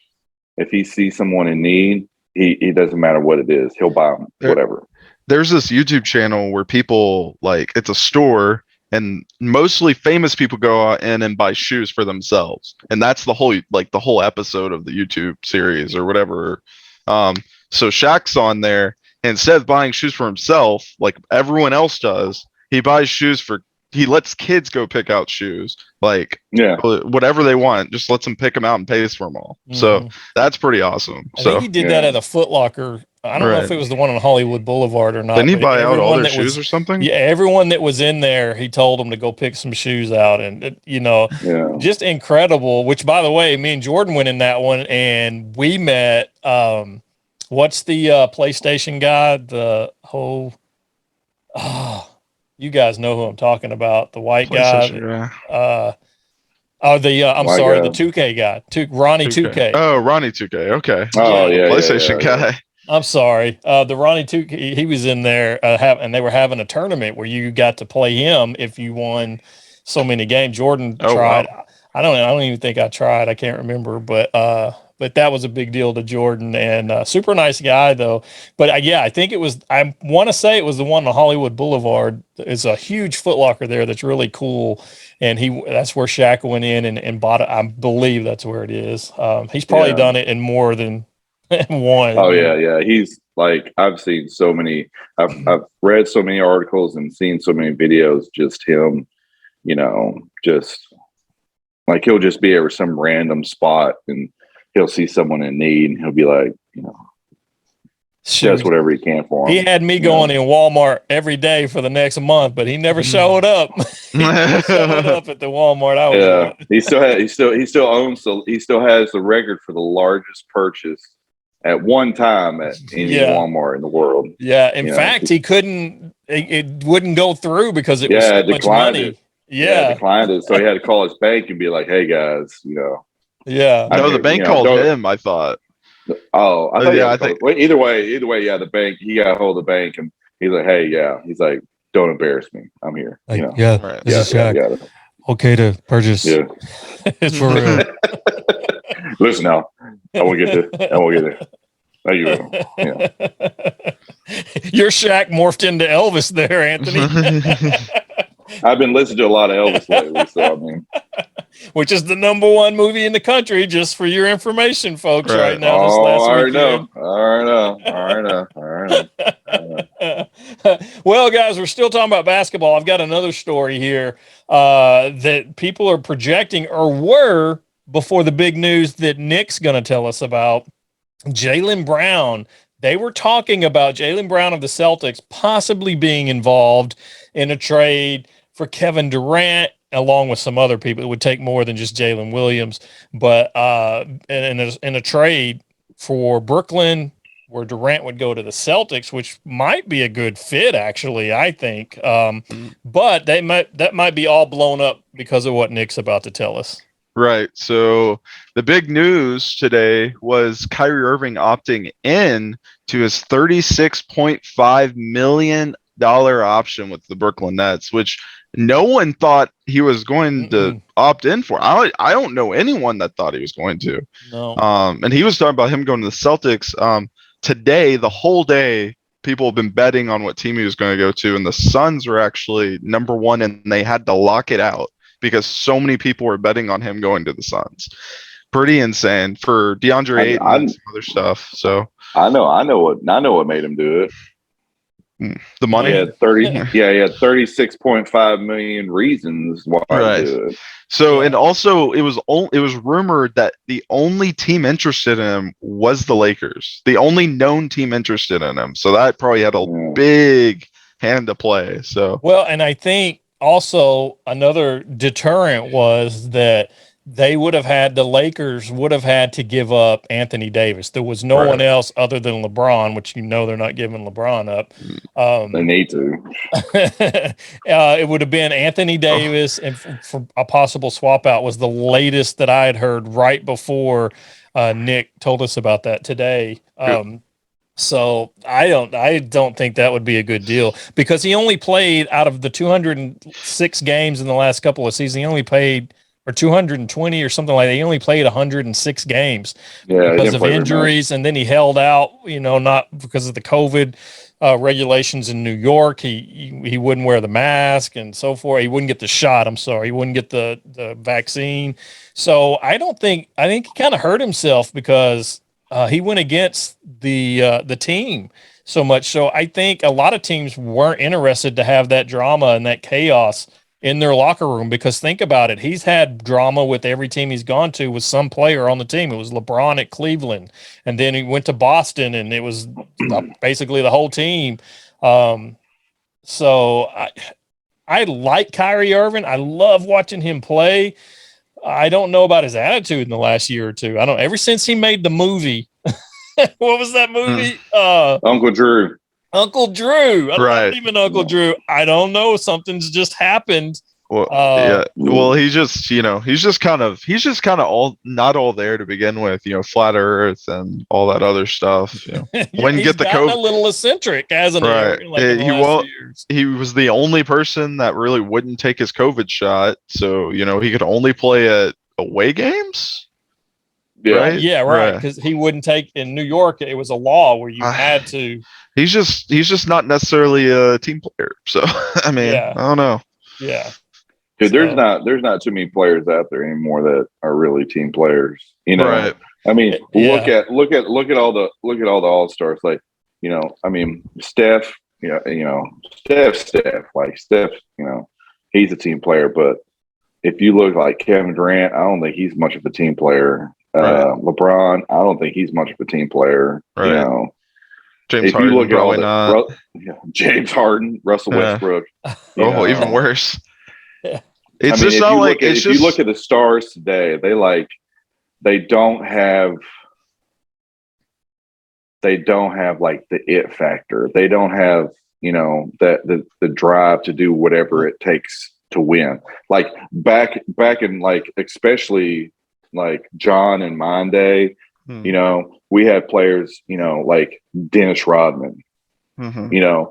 C: if he sees someone in need, he doesn't matter what it is, he'll buy them whatever.
B: There's this YouTube channel where people it's a store, and mostly famous people go out in and buy shoes for themselves, and that's the whole episode of the YouTube series or whatever. So Shaq's on there. Instead of buying shoes for himself, like everyone else does, he lets kids go pick out shoes, whatever they want, just lets them pick them out and pays for them all. Mm-hmm. So that's pretty awesome.
A: I think he did that at a Foot Locker. I don't know if it was the one on Hollywood Boulevard or not.
B: Didn't he buy out all their shoes or something?
A: Yeah, everyone that was in there, he told them to go pick some shoes out, and just incredible. Which, by the way, me and Jordan went in that one, and we met. What's the PlayStation guy? You guys know who I'm talking about. The white guy. The 2K guy. Ronnie 2K.
B: Oh, Ronnie 2K. Okay.
C: Oh, yeah.
B: PlayStation guy.
A: I'm sorry. The Ronnie 2K, he was in there and they were having a tournament where you got to play him if you won so many games. Jordan tried. Wow. I don't even think I tried. I can't remember, but that was a big deal to Jordan, and super nice guy though. But I think it was, I want to say it was the one on Hollywood Boulevard. It's a huge Foot Locker there that's really cool. And that's where Shaq went in and bought it. I believe that's where it is. He's probably done it in more than one.
C: Oh yeah. He's like, I've seen so many, I've read so many articles and seen so many videos, just him, just like, he'll just be over some random spot and he'll see someone in need and he'll be like, does whatever he can for him.
A: He had me going in Walmart every day for the next month, but he never showed up. He never showed up at the Walmart I was at.
C: He still has the record for the largest purchase at one time at any Walmart in the world.
A: Yeah. In fact, he couldn't, it wouldn't go through because it was so much money.
C: Declined it. So he had to call his bank and be like, hey guys,
A: Yeah.
B: No, the bank called him, I thought.
C: Oh, I think. Well, either way, the bank, he got a hold of the bank and he's like, hey, he's like, don't embarrass me. I'm here.
A: This is Shaq. Okay to purchase.
C: Yeah.
A: It's for real.
C: Listen now. I won't get there. There you go. Yeah.
A: Your Shaq morphed into Elvis there, Anthony.
C: I've been listening to a lot of Elvis lately, so I mean,
A: which is the #1 movie in the country, just for your information, folks. Right now, this last weekend.
C: I already know.
A: Well, guys, we're still talking about basketball. I've got another story here that people are projecting, or were before the big news that Nick's going to tell us about. Jaylin Brown. They were talking about Jaylin Brown of the Celtics possibly being involved in a trade for Kevin Durant, along with some other people. It would take more than just Jalen Williams, but in a trade for Brooklyn, where Durant would go to the Celtics, which might be a good fit, actually, I think. But that might be all blown up because of what Nick's about to tell us.
B: Right. So the big news today was Kyrie Irving opting in to his $36.5 million option with the Brooklyn Nets, which no one thought he was going to opt in for. I don't know anyone that thought he was going to.
A: No.
B: And he was talking about him going to the Celtics. Today, the whole day, people have been betting on what team he was going to go to, and the Suns were actually #1, and they had to lock it out because so many people were betting on him going to the Suns. Pretty insane for DeAndre Ayton and some other stuff. So
C: I know what made him do it.
B: The money.
C: He had 36.5 million reasons why he did it.
B: So, and also it was rumored that the only team interested in him was the Lakers. The only known team interested in him. So that probably had a big hand to play. So
A: well, and I think also another deterrent was that the Lakers would have had to give up Anthony Davis. There was no one else other than LeBron, which they're not giving LeBron up.
C: They need to.
A: It would have been Anthony Davis, and for a possible swap out was the latest that I had heard right before Nick told us about that today. So I don't think that would be a good deal, because he only played out of the 206 games in the last couple of seasons. He only played, or 220 or something like that. He only played 106 games because of injuries. And then he held out, not because of the COVID regulations in New York. He wouldn't wear the mask and so forth. He wouldn't get the shot. I'm sorry. He wouldn't get the vaccine. So I think he kind of hurt himself because he went against the team so much. So I think a lot of teams weren't interested to have that drama and that chaos in their locker room, because think about it. He's had drama with every team he's gone to with some player on the team. It was LeBron at Cleveland, and then he went to Boston, and it was basically the whole team. So I like Kyrie Irving. I love watching him play. I don't know about his attitude in the last year or two. I don't. Ever since he made the movie, what was that movie?
C: Uncle Drew.
A: Uncle Drew. I love him and Uncle Drew. I don't know. Something's just happened.
B: Well, yeah. Well, he's just kind of all not all there to begin with. Flat Earth and all that other stuff. When
A: he's
B: get the
A: gotten
B: COVID,
A: a little eccentric, hasn't he? Like
B: he was the only person that really wouldn't take his COVID shot, so he could only play at away games.
C: Yeah,
B: right?
A: Yeah, right. Because he wouldn't take in New York. It was a law where you had to.
B: He's just not necessarily a team player. So I mean, I don't know.
A: Yeah.
C: Dude, there's not too many players out there anymore that are really team players.
B: Right.
C: I mean, look at all the all-stars. Like, I mean, Steph. Steph. Like Steph. He's a team player. But if you look like Kevin Durant, I don't think he's much of a team player. LeBron, I don't think he's much of a team player.
B: Right. James
C: if
B: Harden,
C: you look at all
B: not.
C: James Harden, Russell Westbrook.
B: Even worse. It's
C: if you look at the stars today, they don't have like the it factor. They don't have the drive to do whatever it takes to win. Like back in like especially like John and mine day, we had players, like Dennis Rodman.
B: Mm-hmm.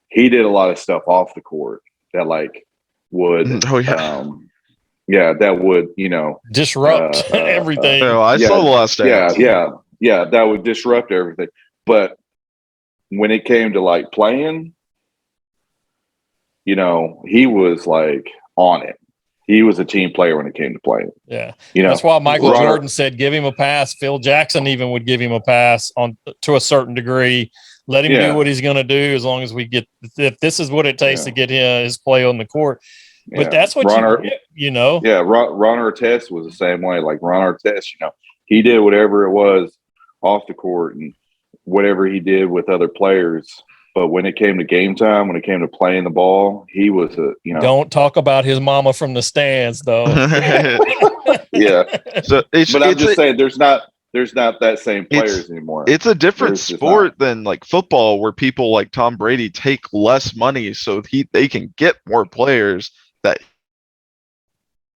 C: He did a lot of stuff off the court that like would that would
A: disrupt everything.
B: I saw the last dance.
C: That would disrupt everything. But when it came to like playing, he was like on it. He was a team player when it came to playing.
A: Yeah. That's why Michael Jordan said, give him a pass. Phil Jackson even would give him a pass to a certain degree. Let him do what he's going to do, as long as we get, if this is what it takes to get his play on the court. But that's what
C: Ron Ron Artest was the same way. Like Ron Artest, he did whatever it was off the court and whatever he did with other players. But when it came to game time, when it came to playing the ball, he was
A: Don't talk about his mama from the stands, though.
C: Yeah. But I'm just saying, there's not that same players anymore.
B: It's a different sport than like football, where people like Tom Brady take less money so they can get more players that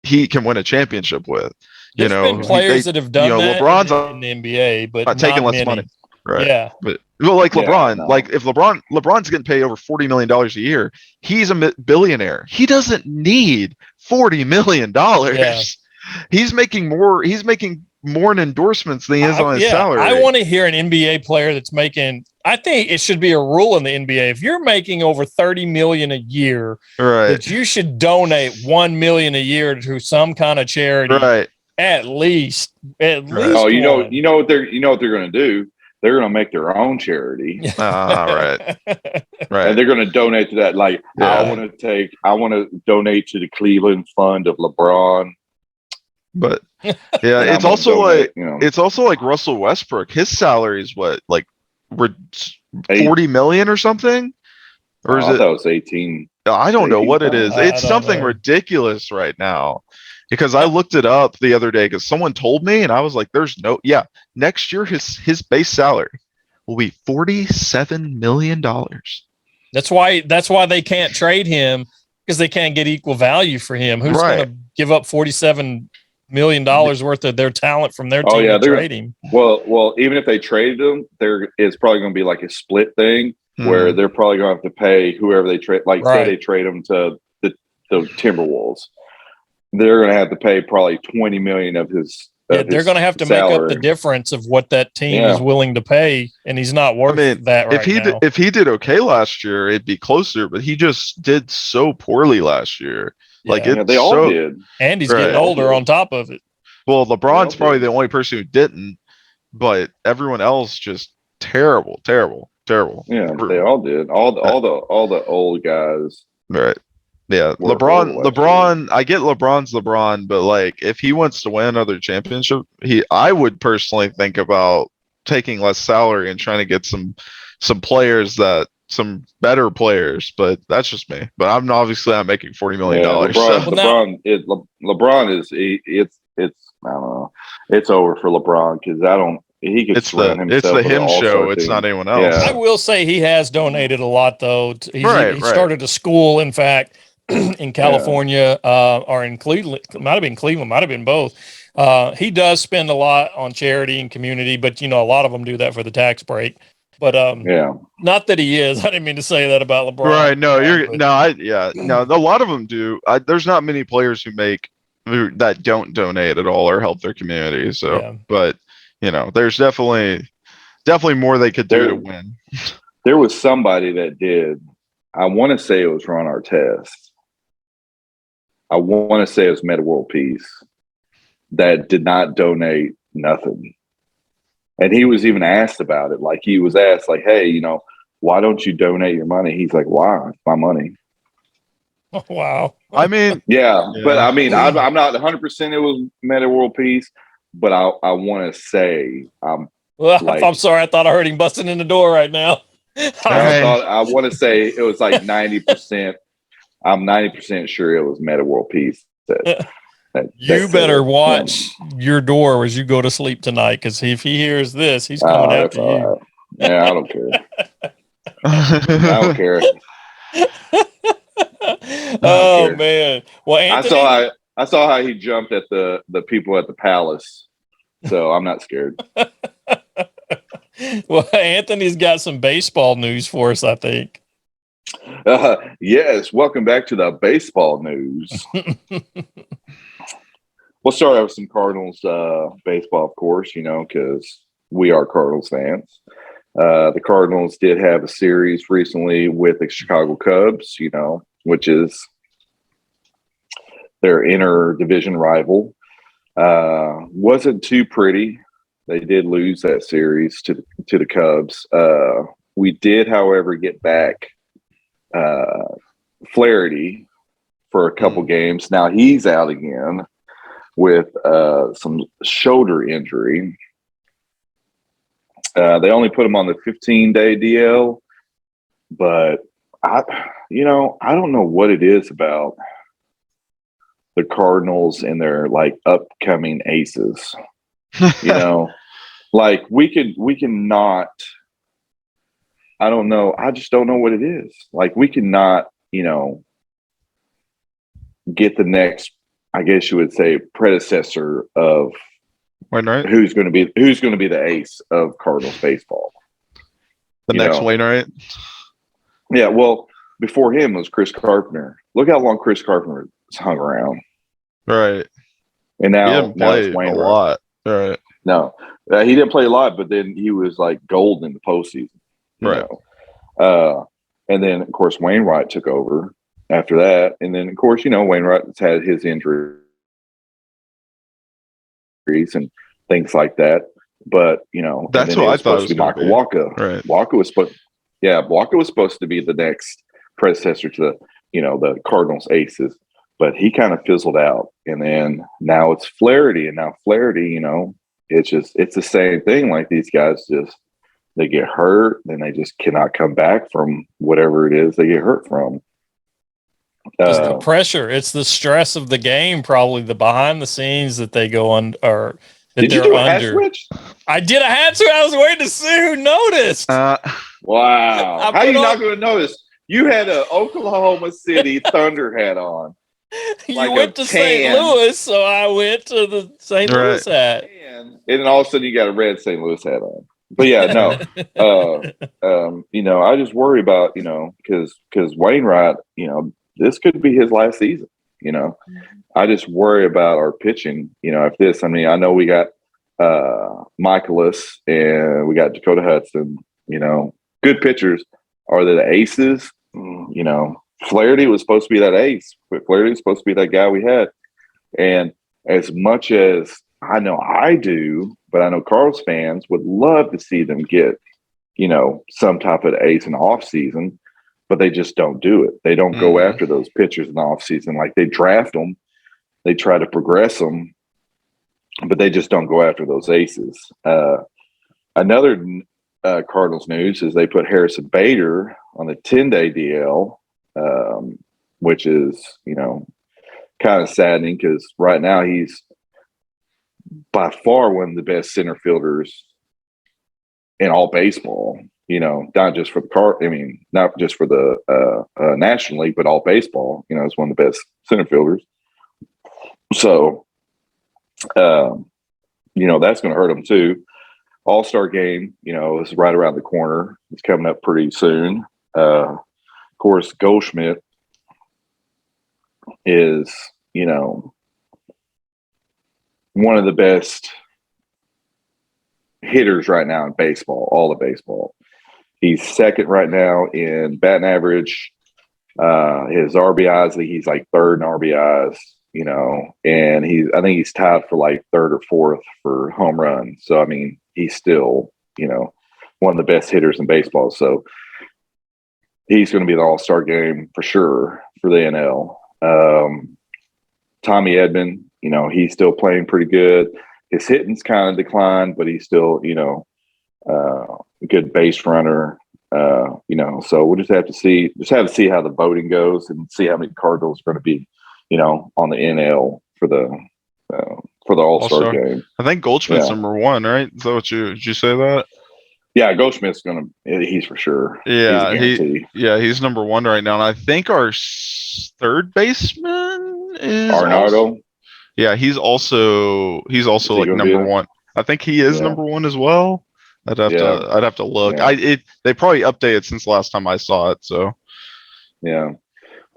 B: he can win a championship with.
A: There's been players that have done that
B: LeBron's
A: in the NBA, but not
B: taking less
A: many.
B: money. Right.
A: Yeah.
B: But LeBron, like if LeBron's getting paid over $40 million a year, he's a billionaire. He doesn't need $40 million. Yeah. He's making more in endorsements than he is on his salary.
A: I want to hear an NBA player that's making, I think it should be a rule in the NBA. If you're making over $30 million a year, that you should donate $1 million a year to some kind of charity.
B: Right.
A: At least.
C: Oh, you know what they're going to do? They're going to make their own charity.
B: Right.
C: And they're going to donate to that. Like, I want to donate to the Cleveland Fund of LeBron.
B: But it's also like Russell Westbrook. His salary is what, like $40 million or something. Or is
C: I
B: it?
C: thought it was 18.
B: I don't know what it
C: 18.
B: is.
A: I
B: It's
A: don't
B: something
A: know.
B: ridiculous right now because I looked it up the other day because someone told me and I was like, there's no, yeah, next year his base salary will be $47 million.
A: That's why they can't trade him, because they can't get equal value for him. Who's going
B: Right.
A: to give up $47 million worth of their talent from their
C: Oh
A: team
C: yeah,
A: to trade him?
C: Well, even if they traded him, there is probably going to be like a split thing where
B: Hmm.
C: they're probably going to have to pay whoever they trade. Like, say
A: Right.
C: they trade him to the Timberwolves, they're going to have to pay probably $20 million of his.
A: Yeah,
C: Of
A: they're
C: his
A: going to have to
C: salary.
A: make up the difference of what that team is
C: Yeah.
A: willing to pay, and he's not worth that right now.
B: If he did okay last year, it'd be closer, but he just did so poorly last year. Like
A: Yeah.
C: Yeah, they all did.
A: And he's
B: Right.
A: getting older on top of it.
B: Well, LeBron's
C: They all
B: probably
C: did.
B: the only person who didn't, but everyone else just terrible.
C: Yeah, they all did. All the old guys.
B: Right. Yeah.
C: Were horrible last
B: LeBron, I get LeBron's LeBron, but like if he wants to win another championship, I would personally think about taking less salary and trying to get some better players, but that's just me. But I'm obviously not making $40 million.
C: LeBron,
B: So.
C: LeBron is it's I don't know. It's over for LeBron because he could surround himself.
B: It's the
C: with an
B: him
C: all-star
B: show. It's
C: team.
B: not anyone else.
C: Yeah.
A: I will say he has donated a lot, though. He
B: Right.
A: started a school, in fact, in California or in Cleveland. It might have been Cleveland, might have been both. He does spend a lot on charity and community, but a lot of them do that for the tax break. But not that he is. I didn't mean to say that about LeBron.
B: Right? No,
A: but,
B: no. A lot of them do. There's not many players that don't donate at all or help their community. So, but there's definitely more they could do to win.
C: There was somebody that did. I want to say it was Ron Artest. I want to say it was Meta World Peace that did not donate nothing. And he was even asked about it. Like he was asked, like, hey, why don't you donate your money? He's like, why? It's my money.
A: Oh, wow.
B: I mean,
C: yeah. But I mean, I'm not 100% it was Meta World Peace, but I want to say,
A: I'm sorry. I thought I heard him busting in the door right now.
C: I want to say it was like 90%. I'm 90% sure it was Meta World Peace.
A: You better watch your door as you go to sleep tonight, because if he hears this, he's coming after you.
C: Right. Yeah, I don't care. I don't care.
A: Oh man! Well, Anthony,
C: I saw how he jumped at the people at the palace, so I'm not scared.
A: Well, Anthony's got some baseball news for us, I think.
C: Yes, welcome back to the baseball news. We'll start out with some Cardinals baseball, of course, because we are Cardinals fans. The Cardinals did have a series recently with the Chicago Cubs, which is their inter-division rival. Wasn't too pretty. They did lose that series to the Cubs. We did, however, get back Flaherty for a couple games. Now he's out again with some shoulder injury. They only put him on the 15-day DL, but I don't know what it is about the Cardinals and their upcoming aces. Like we cannot. I don't know. I just don't know what it is. Like we cannot, get the next, I guess you would say, predecessor of
B: Wainwright.
C: Who's going to be the ace of Cardinals baseball?
B: The next Wainwright.
C: Yeah. Well, before him was Chris Carpenter. Look how long Chris Carpenter hung around.
B: Right.
C: And now
B: he didn't play
C: it's Wainwright.
B: a lot. Right.
C: No, he didn't play a lot, but then he was like gold in the postseason.
B: Right.
C: And then of course Wainwright took over after that, and then of course Wainwright's had his injuries and things like that. But
B: that's what I thought it was
C: going to be Waka.
B: Right.
C: Waka was supposed to be the next predecessor to the Cardinals aces, but he kind of fizzled out. And then now it's Flaherty, and now Flaherty, it's the same thing. Like these guys just they get hurt, then they just cannot come back from whatever it is they get hurt from.
A: It's the pressure. It's the stress of the game, probably the behind the scenes that they go on or that
C: Did you
A: they're
C: do a hat
A: under.
C: switch?
A: I did a hat switch. I was waiting to see who noticed.
C: Wow. How are you not going to notice? You had an Oklahoma City Thunder hat on.
A: You
C: like
A: went to St. Louis, so I went to the St. Louis hat.
C: And then all of a sudden you got a red St. Louis hat on. But yeah, no. I just worry about, because Wainwright, this could be his last season. I just worry about our pitching. If this, I know we got Michaelis and we got Dakota Hudson, good pitchers. Are they the aces? Flaherty was supposed to be that ace, but Flaherty was supposed to be that guy we had. And as much as I know I do, but I know Carl's fans would love to see them get, some type of ace in the off season, but they just don't do it. They don't go after those pitchers in the off season. Like they draft them, they try to progress them, but they just don't go after those aces. Another Cardinals news is they put Harrison Bader on the 10-day DL, which is, kind of saddening because right now he's by far one of the best center fielders in all baseball, not just for the not just for the National League, but all baseball, is one of the best center fielders. So, that's going to hurt him too. All-Star game, is right around the corner. It's coming up pretty soon. Of course, Goldschmidt is, one of the best hitters right now in baseball, all of baseball. He's second right now in batting average. His RBIs, he's like third in RBIs, and I think he's tied for like third or fourth for home runs. So, he's still, one of the best hitters in baseball. So he's going to be the All-Star game for sure for the NL. Tommy Edman, he's still playing pretty good. His hitting's kind of declined, but he's still, a good base runner. So we'll just have to see how the voting goes and see how many Cardinals are going to be, on the NL for the All-Star game.
B: I think Goldschmidt's number one, right? Is that what did you say that?
C: Yeah, Goldschmidt's he's for sure.
B: Yeah, he's number one right now. And I think our third baseman is
C: Arnado.
B: He's also like number one. I think he is number one as well. I'd have to look. Yeah. They probably updated since last time I saw it. So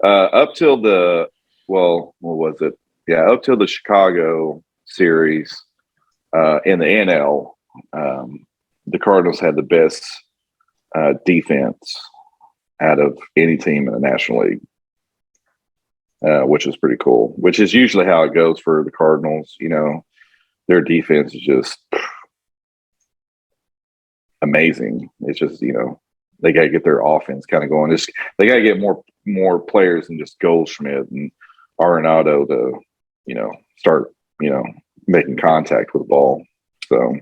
C: up till what was it? Yeah, up till the Chicago series in the NL, the Cardinals had the best defense out of any team in the National League, which was pretty cool. Which is usually how it goes for the Cardinals. Their defense is just amazing. It's just they got to get their offense kind of going. They got to get more players than just Goldschmidt and Arenado to start making contact with the ball. So.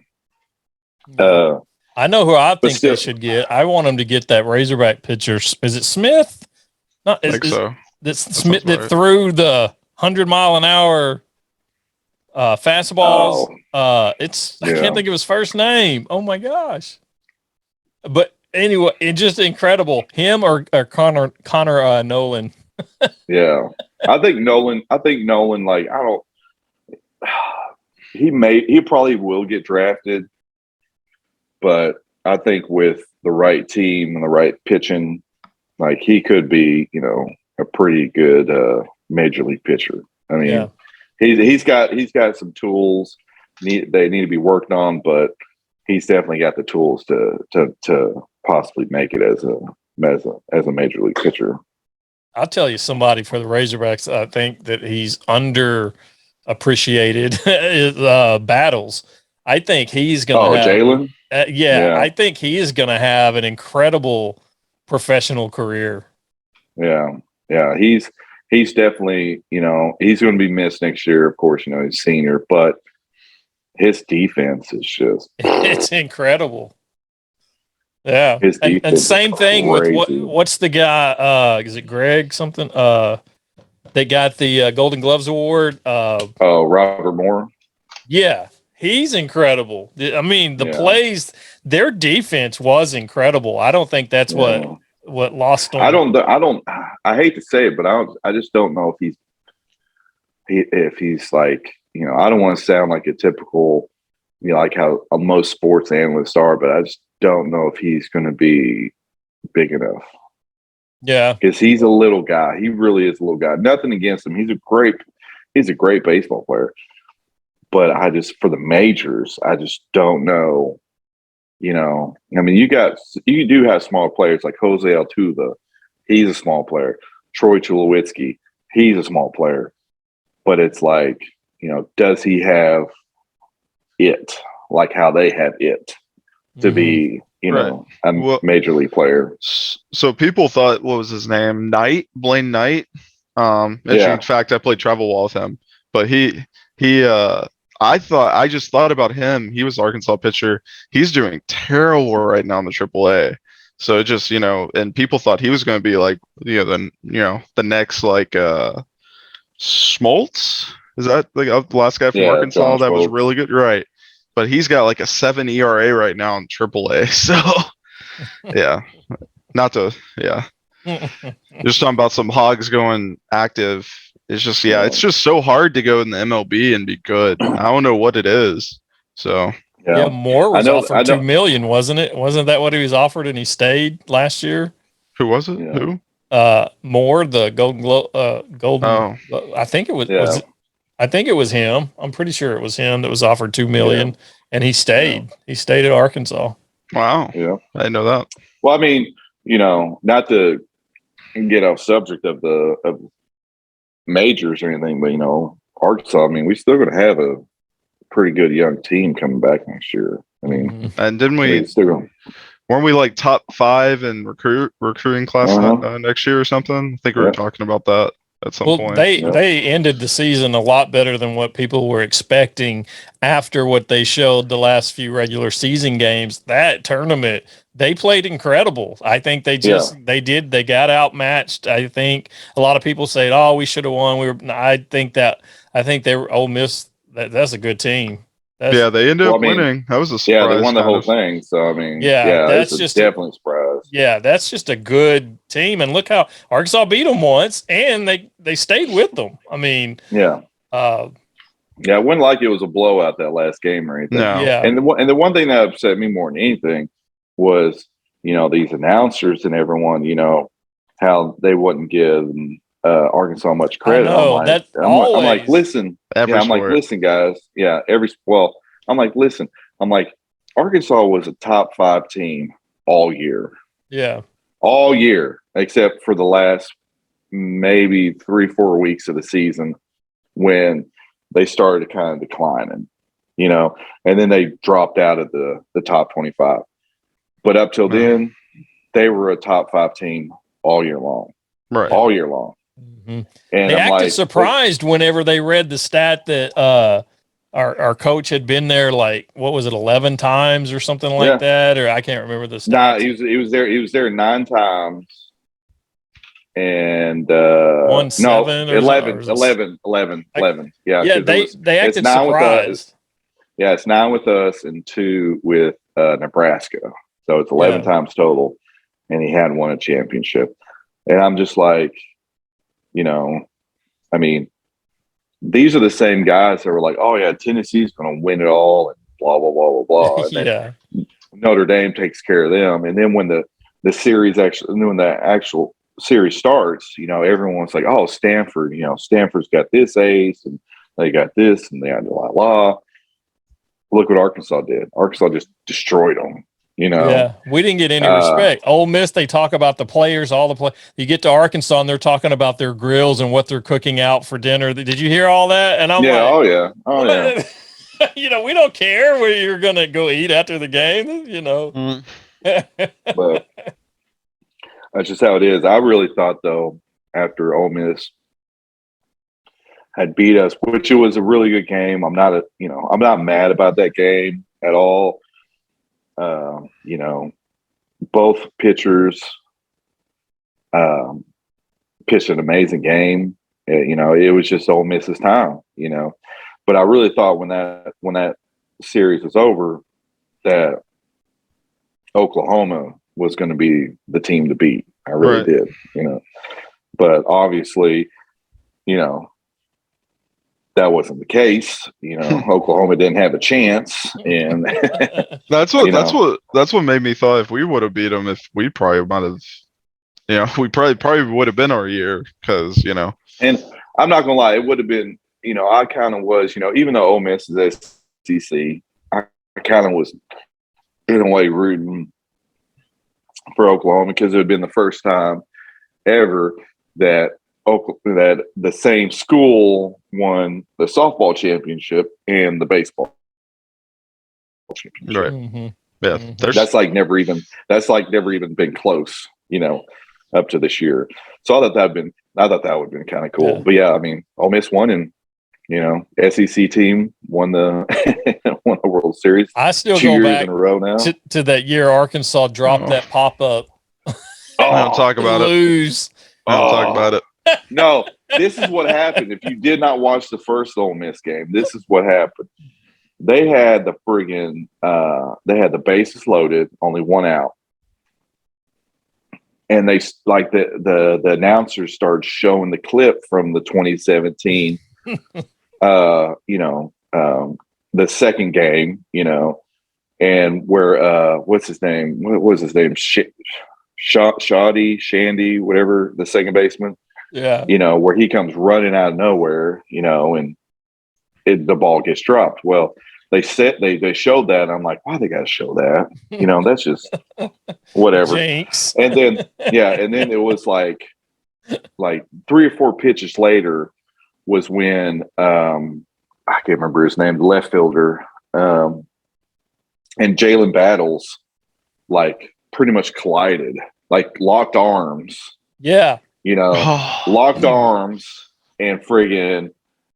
A: I know who I think they should get. I want them to get that Razorback pitcher. Is it Smith?
B: I think so.
A: That's Smith that threw the 100-mile-an-hour fastballs. I can't think of his first name. Oh my gosh! But anyway, it's just incredible. Him or Connor Nolan.
C: Yeah, I think Nolan. Like he probably will get drafted. But I think with the right team and the right pitching, like he could be, a pretty good major league pitcher. He's got some tools they need to be worked on, but he's definitely got the tools to possibly make it as a major league pitcher.
A: I'll tell you somebody for the Razorbacks. I think that he's underappreciated is Battles. I think he's going to have
C: Jaylin.
A: I think he is going to have an incredible professional career.
C: Yeah. He's definitely, he's going to be missed next year. Of course, he's senior, but his defense is just
A: it's incredible. Yeah.
C: His
A: And
C: defense
A: same
C: is
A: thing with
C: crazy.
A: what's the guy? Is it Greg something? They got the Golden Gloves award.
C: Oh, Robert Moore.
A: Yeah, he's incredible. I mean, the
C: Yeah.
A: plays, their defense was incredible. I don't think that's
C: Yeah.
A: what lost them.
C: I hate to say it, but I just don't know if he's like, I don't want to sound like a typical, like how most sports analysts are, but I just don't know if he's going to be big enough.
A: Yeah,
C: because he's a little guy. He really is a little guy. Nothing against him. He's a great baseball player. But for the majors, I just don't know. I mean, you do have small players like Jose Altuve. He's a small player. Troy Tulowitzki, he's a small player. But it's like, does he have it like how they have it to be,
B: Right.
C: a major league player?
B: So people thought, what was his name? Blaine Knight. In fact, I played travel ball with him, but I just thought about him. He was the Arkansas pitcher. He's doing terrible right now in the AAA. So it just, and people thought he was going to be like, the next like Smoltz. Is that like the last guy from Arkansas
C: John
B: that was
C: Smoltz.
B: really good? Right. But he's got like a 7 ERA right now in AAA. So yeah, just talking about some Hogs going active. It's just, it's just so hard to go in the MLB and be good. I don't know what it is. So
A: yeah. Moore was offered
C: I know.
A: $2 million, wasn't it? Wasn't that what he was offered, and he stayed last year?
B: who was it?
C: Yeah.
B: Who?
A: Moore, the Golden.
B: Oh.
A: I think it was.
C: Yeah.
A: I think it was him. I'm pretty sure it was him that was offered $2 million, and he stayed.
C: Yeah.
A: He stayed at Arkansas.
B: Wow.
C: Yeah.
B: I didn't know that.
C: Well, I mean, not to get off subject of majors or anything, but Arkansas. I mean, we still going to have a pretty good young team coming back next year. I mean,
B: and didn't we? Weren't we like top 5 in recruiting class next year or something? I think we were talking about that at some point.
A: They ended the season a lot better than what people were expecting after what they showed the last few regular season games. That tournament, they played incredible. I think they got outmatched. I think a lot of people say, "Oh, we should have won." I think they were Ole Miss. That's a good team.
B: They ended up winning. That was a surprise.
C: Yeah, they won the whole thing. So I mean,
A: that's just
C: definitely a surprise.
A: Yeah, that's just a good team, and look how Arkansas beat them once, and they stayed with them. I mean,
C: it wasn't like it was a blowout that last game or anything.
B: No.
A: Yeah,
C: and the one thing that upset me more than anything was these announcers and everyone, how they wouldn't give Arkansas much credit. I'm like, listen. I'm like, listen, guys. Yeah, I'm like, listen. I'm like, Arkansas was a top 5 team all year.
A: Yeah.
C: All year, except for the last maybe 3-4 weeks of the season when they started kind of declining, and then they dropped out of the top 25. But up till then, they were a top 5 team all year long.
B: Right.
C: All year long.
A: Mm-hmm.
C: And
A: they
C: I'm
A: acted surprised whenever they read the stat that our coach had been there, like, what was it, 11 times or something like that? Or I can't remember the stat.
C: Nah, he was there 9 times. And
A: won 7 or
C: 11. Yeah.
A: Yeah, they acted surprised.
C: It's 9 with us and 2 with Nebraska. So it's 11 times total. And he had won a championship. And I'm just like, I mean, these are the same guys that were like, oh yeah, Tennessee's going to win it all and blah, blah, blah, blah, blah. And then Notre Dame takes care of them. And then when the series when the actual series starts, everyone's like, oh, Stanford, Stanford's got this ace and they got this and they had blah. Look what Arkansas did. Arkansas just destroyed them.
A: Yeah, we didn't get any respect. Ole Miss, they talk about the players, all the play. You get to Arkansas, and they're talking about their grills and what they're cooking out for dinner. Did you hear all that? And I'm like,
C: oh yeah.
A: We don't care where you're gonna go eat after the game.
C: But that's just how it is. I really thought though, after Ole Miss had beat us, which it was a really good game. I'm not mad about that game at all. both pitchers pitched an amazing game. It was just Ole Miss's time. But I really thought when that series was over that Oklahoma was going to be the team to beat. I really did. But obviously, that wasn't the case. Oklahoma didn't have a chance, and
B: that's what made me thought if we would have beat them, if we probably might have, we probably would have been our year because
C: And I'm not gonna lie, it would have been. I kind of was, even though Ole Miss is SEC, I kind of was in a way rooting for Oklahoma because it had been the first time ever that the same school won the softball championship and the baseball championship.
B: Right.
A: Mm-hmm.
B: Yeah.
A: Mm-hmm.
C: That's like never even been close, up to this year. So I thought that would have been kind of cool.
A: Yeah.
C: But yeah, I mean, Ole Miss won, and SEC team won the won the World Series.
A: I still
C: 2
A: go
C: years
A: back
C: in a row now
A: to that year Arkansas dropped that pop up.
B: Don't talk about it.
A: Lose.
B: Don't talk about it.
C: No, this is what happened. If you did not watch the first Ole Miss game, this is what happened. They had the bases loaded, only one out. And they the announcers started showing the clip from the 2017 the second game, and where what's his name? What was his name? Shandy, whatever, the second baseman.
A: Yeah.
C: Where he comes running out of nowhere, and the ball gets dropped. Well, they showed that. And I'm like, why they got to show that? That's just whatever.
A: Jinx.
C: And then it was like 3 or 4 pitches later was when I can't remember his name, the left fielder, and Jaylin Battles pretty much collided, locked arms.
A: Yeah.
C: Locked arms and friggin',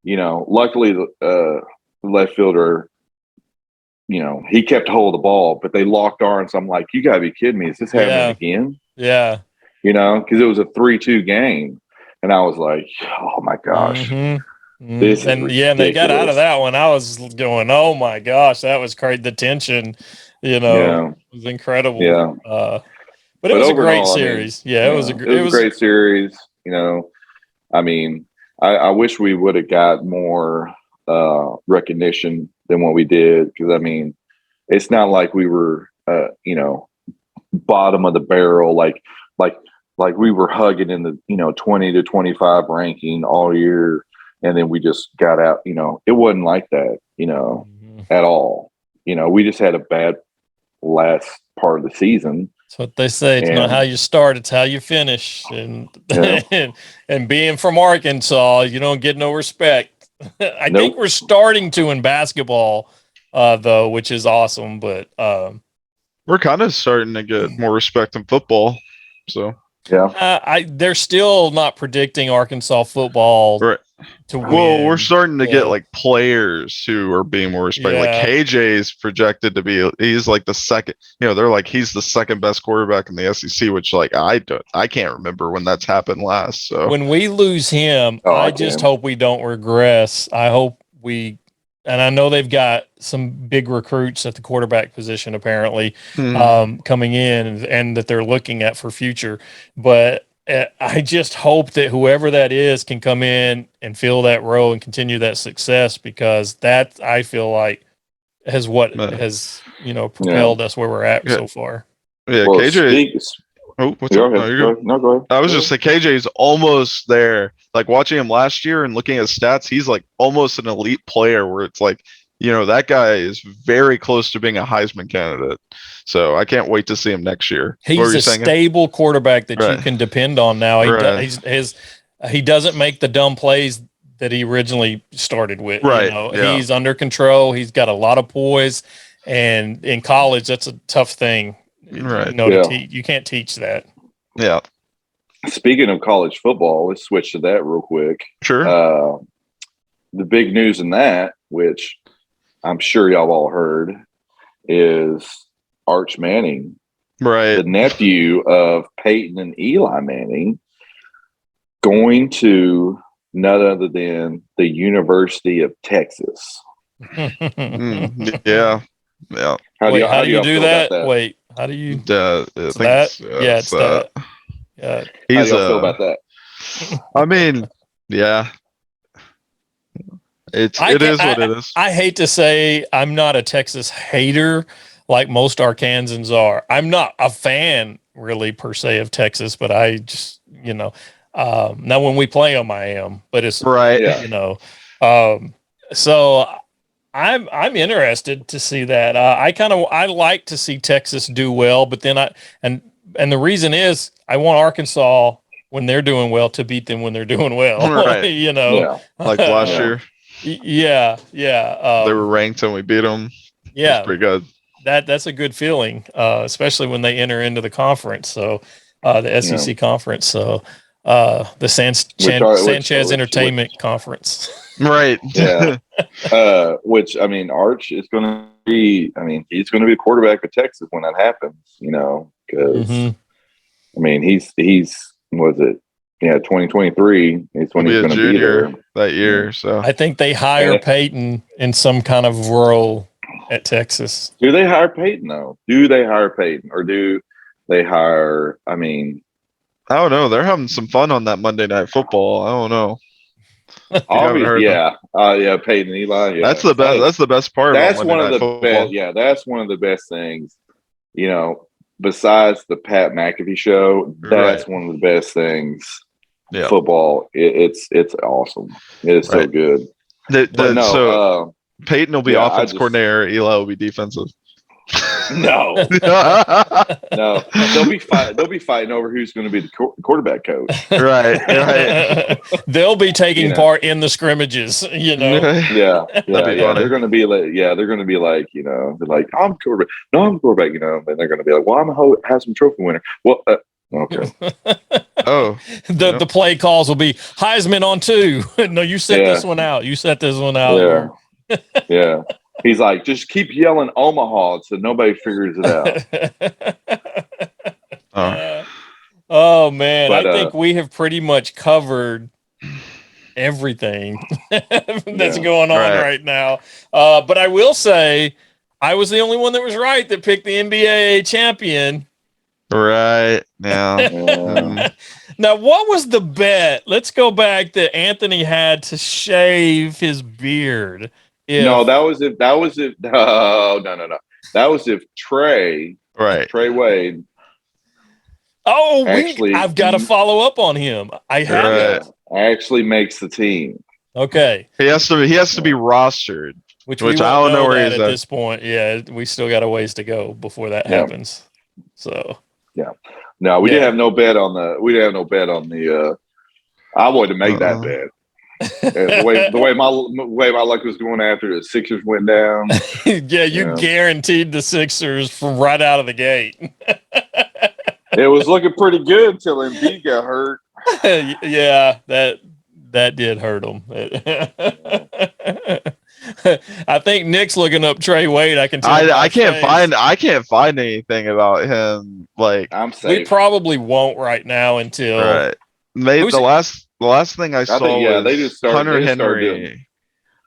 C: luckily the left fielder, he kept hold of the ball, but they locked arms. I'm like, you gotta be kidding me. Is this happening again?
A: Yeah.
C: Because it was a 3-2 game. And I was like, oh my gosh.
A: Mm-hmm.
C: This is ridiculous.
A: And they got out of that one. I was going, oh my gosh, that was crazy. The tension, it was incredible.
C: Yeah.
A: But it was
C: overall,
A: a great series. It was a
C: great series. I mean, I wish we would have got more recognition than what we did, because I mean, it's not like we were bottom of the barrel, like we were hugging in the 20 to 25 ranking all year, and then we just got out. It wasn't like that, at all. We just had a bad last part of the season.
A: That's what they say. It's not how you start, it's how you finish. And and being from Arkansas, you don't get no respect. I think we're starting to in basketball, though, which is awesome. But
B: we're kind of starting to get more respect in football. So
A: they're still not predicting Arkansas football to win.
B: Well, we're starting to get players who are being more respected. Like KJ's projected to be, he's like the second, they're like, he's the second best quarterback in the SEC, which I can't remember when that's happened last. So
A: when we lose him, I just hope we don't regress. I hope and I know they've got some big recruits at the quarterback position apparently coming in, and that they're looking at for future. But I just hope that whoever that is can come in and fill that role and continue that success, because that, I feel like, has propelled us where we're at so far.
B: Yeah,
C: well,
B: KJ. What's up?
C: No, go ahead.
B: I was just saying, KJ's almost there. Like watching him last year and looking at his stats, he's like almost an elite player, where it's like, that guy is very close to being a Heisman candidate. So I can't wait to see him next year.
A: He's a stable quarterback that you can depend on now. He doesn't make the dumb plays that he originally started with. He's under control. He's got a lot of poise, and in college, that's a tough thing. To teach. You can't teach that.
B: Yeah.
C: Speaking of college football, let's switch to that real quick.
B: Sure.
C: The big news in that, which I'm sure y'all all heard, is Arch Manning
B: Right.
C: the nephew of Peyton and Eli Manning, going to none other than the University of Texas.
B: Yeah. Yeah.
A: Wait, how do you
C: y'all
A: do
C: feel about
A: that? Wait, how do you?
B: I
A: It's
B: think
A: that?
B: it's,
A: Yeah, it's that. Yeah.
C: How
B: he's
C: y'all feel about that?
B: I mean, yeah. It is what it is.
A: I hate to say I'm not a Texas hater like most Arkansans are. I'm not a fan really per se of Texas, but I just, now when we play them, I am, but it's
B: Right.
C: Yeah.
A: So I'm interested to see that. I like to see Texas do well, but then and the reason is I want Arkansas when they're doing well to beat them when they're doing well.
B: Right.
C: Yeah.
B: Like last
C: Yeah.
B: year,
A: Yeah.
B: they were ranked and we beat them.
A: Yeah.
B: It's pretty good.
A: That's a good feeling, especially when they enter into the conference. So the SEC conference. So the Sanchez Entertainment Conference.
B: Right.
C: Yeah. Which I mean, Arch is going to be. I mean, he's going to be a quarterback of Texas when that happens. Because I mean, he's was it? Yeah, 2023 is when he's going to be there
B: that year. So
A: I think they hire Peyton in some kind of role at Texas.
C: Do they hire Peyton though? Do they hire Peyton, or do they hire? I mean,
B: I don't know. They're having some fun on that Monday Night Football. I don't know.
C: Obviously, yeah, Peyton and Eli. Yeah.
B: That's the best. That's the best part.
C: That's
B: about
C: one
B: Monday
C: of the
B: Night
C: best. Yeah, that's one of the best things. Besides the Pat McAfee show, that's one of the best things.
B: Yeah.
C: Football. It's awesome. It is so good.
B: So Peyton will be offense coordinator. Eli will be defensive.
C: No, no. They'll be fighting over who's going to be the quarterback coach.
B: Right.
A: They'll be taking part in the scrimmages.
C: Yeah. They're going to be like, they're like, I'm quarterback. No, I'm quarterback. And they're going to be like, well, I'm a Heisman Trophy winner. Well, okay.
A: The play calls will be Heisman on 2. No, you set this one out. You set this one out.
C: Yeah. Yeah. He's like, just keep yelling Omaha so nobody figures it
B: out.
A: Oh man, I think we have pretty much covered everything that's going on right now. But I will say I was the only one that was right that picked the NBA champion.
B: Right. Yeah.
A: Now, what was the bet? Let's go back that Anthony had to shave his beard.
C: No, that was if no. That was if Trey Wade.
A: Oh, I've got to follow up on him. I have
C: actually makes the team.
A: Okay.
B: He has to be rostered.
A: Which I don't know where he's at this point. Yeah, we still got a ways to go before that happens. So
C: no, we didn't have no bet on the. I wanted to make that bet. the way my luck was going after the Sixers went down.
A: Yeah, you guaranteed the Sixers from right out of the gate.
C: It was looking pretty good until Embiid got hurt.
A: Yeah, that did hurt him. I think Nick's looking up Trey Wade. I can tell.
B: I can't find anything about him. Like
C: I'm saying,
A: we probably won't right now until
B: maybe the last thing I saw was
C: they just started,
B: Hunter Henry.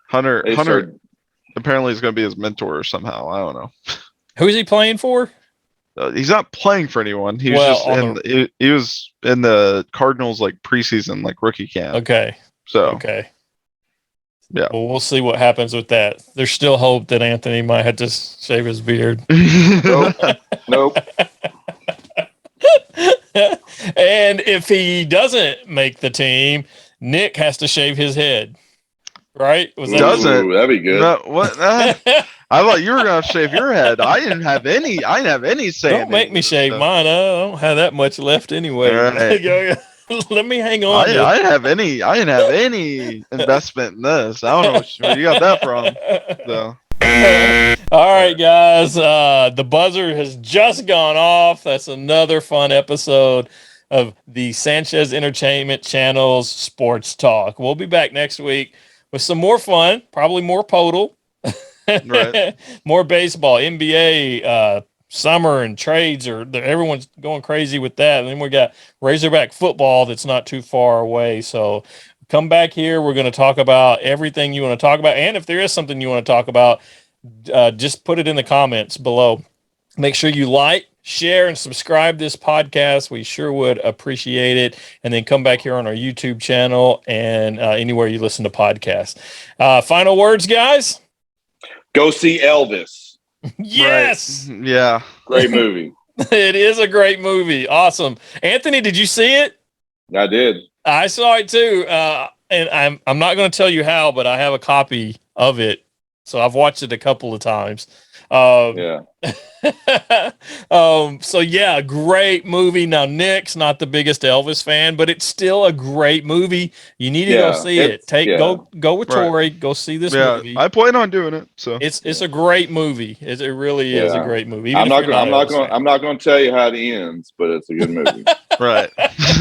B: Hunter apparently is going to be his mentor somehow. I don't know.
A: Who's he playing for?
B: He's not playing for anyone. He was he was in the Cardinals like preseason, like rookie camp.
A: Okay.
B: Yeah.
A: Well, we'll see what happens with that. There's still hope that Anthony might have to shave his beard.
C: Nope.
A: And if he doesn't make the team, Nick has to shave his head. Right?
C: That'd be good.
B: No, what? I thought you were gonna shave your head. I didn't have any say.
A: Don't make me shave mine. I don't have that much left anyway.
B: Right.
A: Let me hang on.
B: I didn't have any investment in this. I don't know where you got that from. So.
A: All right, guys. The buzzer has just gone off. That's another fun episode of the Sanchez Entertainment Channel's Sports Talk. We'll be back next week with some more fun, probably more podal,
B: right.
A: more baseball, NBA, summer and trades everyone's going crazy with that. And then we got Razorback football that's not too far away. So come back here. We're going to talk about everything you want to talk about. And if there is something you want to talk about, just put it in the comments below. Make sure you like, share, and subscribe this podcast. We sure would appreciate it. And then come back here on our YouTube channel and anywhere you listen to podcasts. Final words, guys?
C: Go see Elvis.
A: Yes.
B: Right. Yeah.
C: Great movie.
A: It is a great movie. Awesome. Anthony, did you see it?
C: I did.
A: I saw it too. And I'm not going to tell you how, but I have a copy of it. So I've watched it a couple of times.
C: Yeah.
A: So yeah, great movie. Now Nick's not the biggest Elvis fan, but it's still a great movie. You need to go see it. Go with Tori, go see this movie.
B: I plan on doing it. So
A: it's a great movie. It really is a great movie.
C: I'm not going to tell you how it ends, but it's a good movie.
B: Right.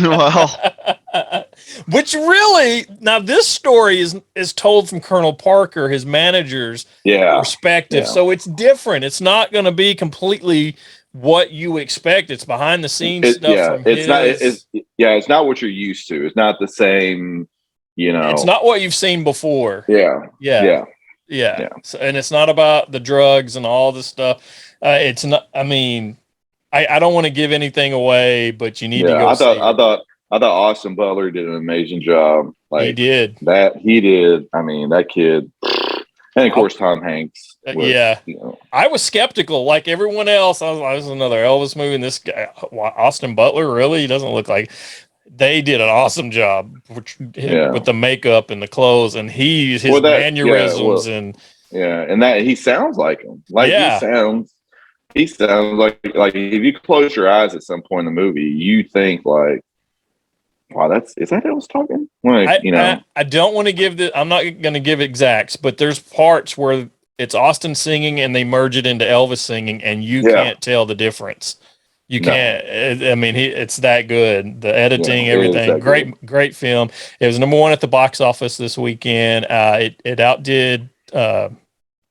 B: Well,
A: which really, now this story is told from Colonel Parker, his manager's perspective. So it's different. It's not going to be completely what you expect. It's behind the scenes stuff.
C: It's not what you're used to. It's not the same,
A: It's not what you've seen before.
C: Yeah.
A: So, and it's not about the drugs and all this stuff. It's not, I mean, I don't want to give anything away, but you need to go see it.
C: I thought Austin Butler did an amazing job.
A: He did.
C: He did. I mean, that kid, and of course Tom Hanks.
A: I was skeptical, like everyone else. I was another Elvis movie, and this guy, Austin Butler, really, he doesn't look like. They did an awesome job with the makeup and the clothes, and his mannerisms and
C: that he sounds like him. He sounds like if you close your eyes at some point in the movie, you think like, wow, is that Elvis talking?
A: I don't want to give I'm not going to give exacts, but there's parts where it's Austin singing and they merge it into Elvis singing, and you can't tell the difference. You can't. I mean, it's that good. The editing, everything, great film. It was number 1 at the box office this weekend. It outdid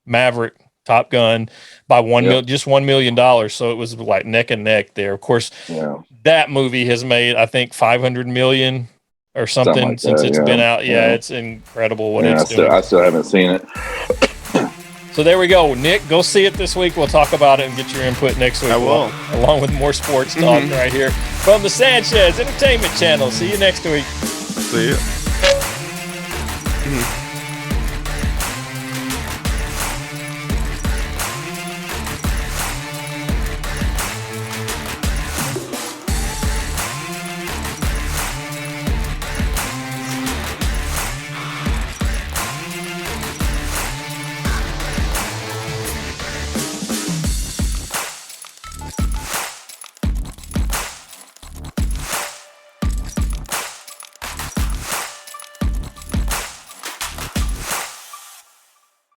A: Maverick, Top Gun by $1 million. So it was like neck and neck there. Of course, that movie has made, I think, 500 million or something like since it's been out. It's incredible what it's doing.
C: I still haven't seen it.
A: So there we go. Nick, go see it this week. We'll talk about it and get your input next week.
B: I will.
A: Along with more sports talk right here from the Sanchez Entertainment Channel. See you next week.
B: See ya.